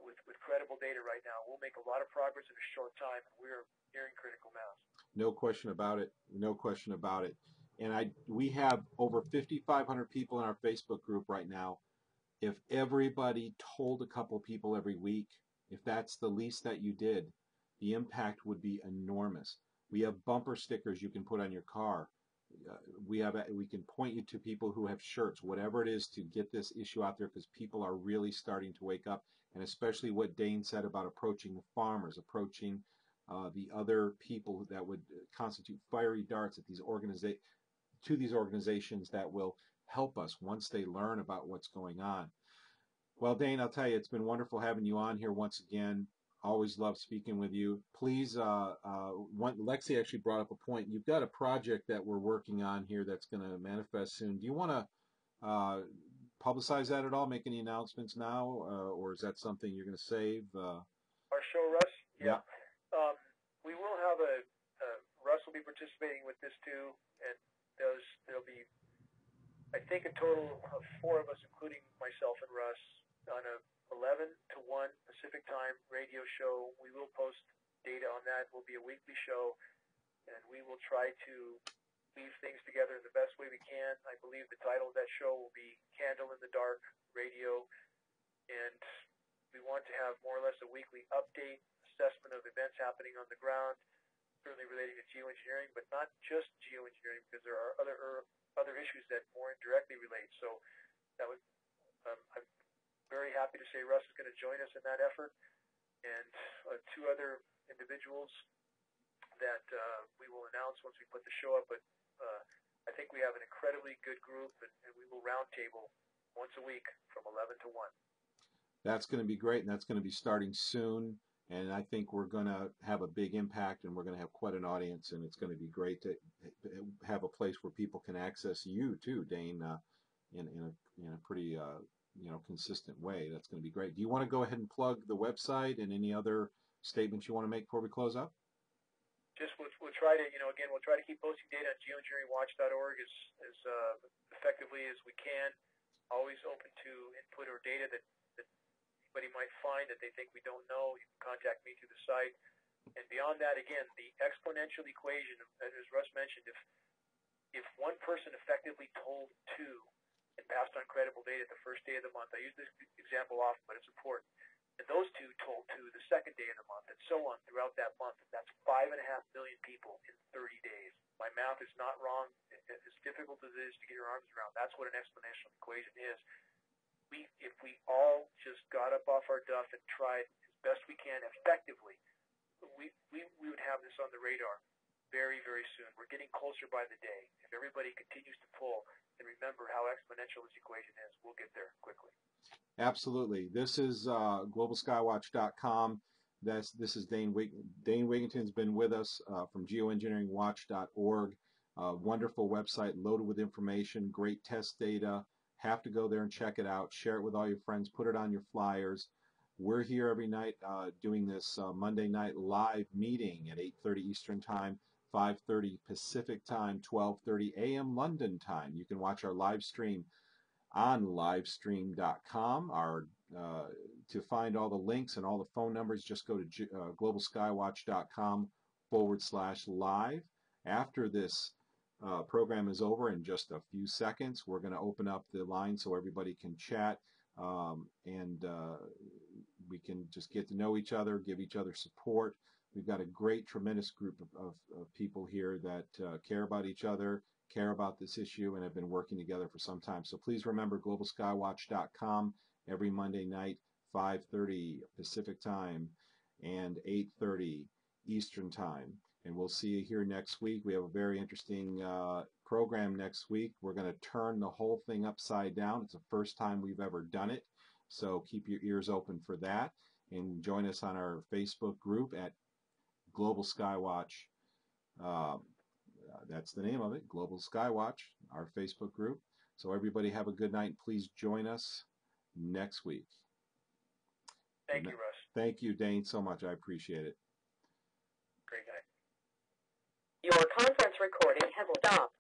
with credible data right now. We'll make a lot of progress in a short time, and we're nearing critical mass. No question about it. No question about it. And we have over 5,500 people in our Facebook group right now. If everybody told a couple people every week, if that's the least that you did, the impact would be enormous. We have bumper stickers you can put on your car. We can point you to people who have shirts, whatever it is, to get this issue out there, because people are really starting to wake up, and especially what Dane said about approaching the farmers, approaching the other people that would constitute fiery darts at these organizations that will help us once they learn about what's going on. Well, Dane, I'll tell you, it's been wonderful having you on here once again. Always love speaking with you. Please, Lexi actually brought up a point. You've got a project that we're working on here that's going to manifest soon. Do you want to publicize that at all, make any announcements now, or is that something you're going to save? Our show, Russ? Yeah. We will have Russ will be participating with this too, and there'll be, I think, a total of 4 of us, including myself and Russ, on a 11 to 1 Pacific time radio show. We will post data on that. It will be a weekly show, and we will try to weave things together in the best way we can. I believe the title of that show will be Candle in the Dark Radio, and we want to have more or less a weekly update, assessment of events happening on the ground, certainly relating to geoengineering, but not just geoengineering, because there are other issues that more indirectly relate. So that would, I'm very happy to say Russ is going to join us in that effort, and two other individuals that we will announce once we put the show up. But I think we have an incredibly good group, and we will roundtable once a week from 11 to 1. That's going to be great, and that's going to be starting soon. And I think we're going to have a big impact, and we're going to have quite an audience, and it's going to be great to have a place where people can access you too, Dane, in a pretty consistent way. That's going to be great. Do you want to go ahead and plug the website and any other statements you want to make before we close up? Just we'll try to we'll try to keep posting data on geoengineeringwatch.org as effectively as we can. Always open to input or data that anybody might find that they think we don't know. You can contact me through the site. And beyond that, again, the exponential equation, as Russ mentioned, if one person effectively told two and passed on credible data the first day of the month, I use this example often, but it's important, and those two told two the second day of the month, and so on throughout that month, that's 5.5 million people in 30 days. My math is not wrong. As difficult as it is to get your arms around, that's what an exponential equation is. If we all just got up off our duff and tried as best we can effectively, we would have this on the radar very, very soon. We're getting closer by the day. If everybody continues to pull and remember how exponential this equation is, we'll get there quickly. Absolutely. This is globalskywatch.com. This is Dane Wigington. Dane Wigington's been with us from geoengineeringwatch.org. Wonderful website loaded with information, great test data. Have to go there and check it out. Share it with all your friends. Put it on your flyers. We're here every night doing this Monday night live meeting at 8:30 Eastern Time, 5:30 Pacific Time, 12:30 a.m. London Time. You can watch our live stream on livestream.com. To find all the links and all the phone numbers, just go to globalskywatch.com/live. After this program is over, in just a few seconds, we're going to open up the line so everybody can chat, and we can just get to know each other, give each other support. We've got a great, tremendous group of people here that care about each other, care about this issue, and have been working together for some time. So please remember globalskywatch.com every Monday night, 5:30 Pacific Time and 8:30 Eastern Time. And we'll see you here next week. We have a very interesting program next week. We're going to turn the whole thing upside down. It's the first time we've ever done it. So keep your ears open for that. And join us on our Facebook group at Global Skywatch. That's the name of it, Global Skywatch, our Facebook group. So everybody have a good night. Please join us next week. Thank you, Russ. Thank you, Dane, so much. I appreciate it. Great guy. Your conference recording has stopped.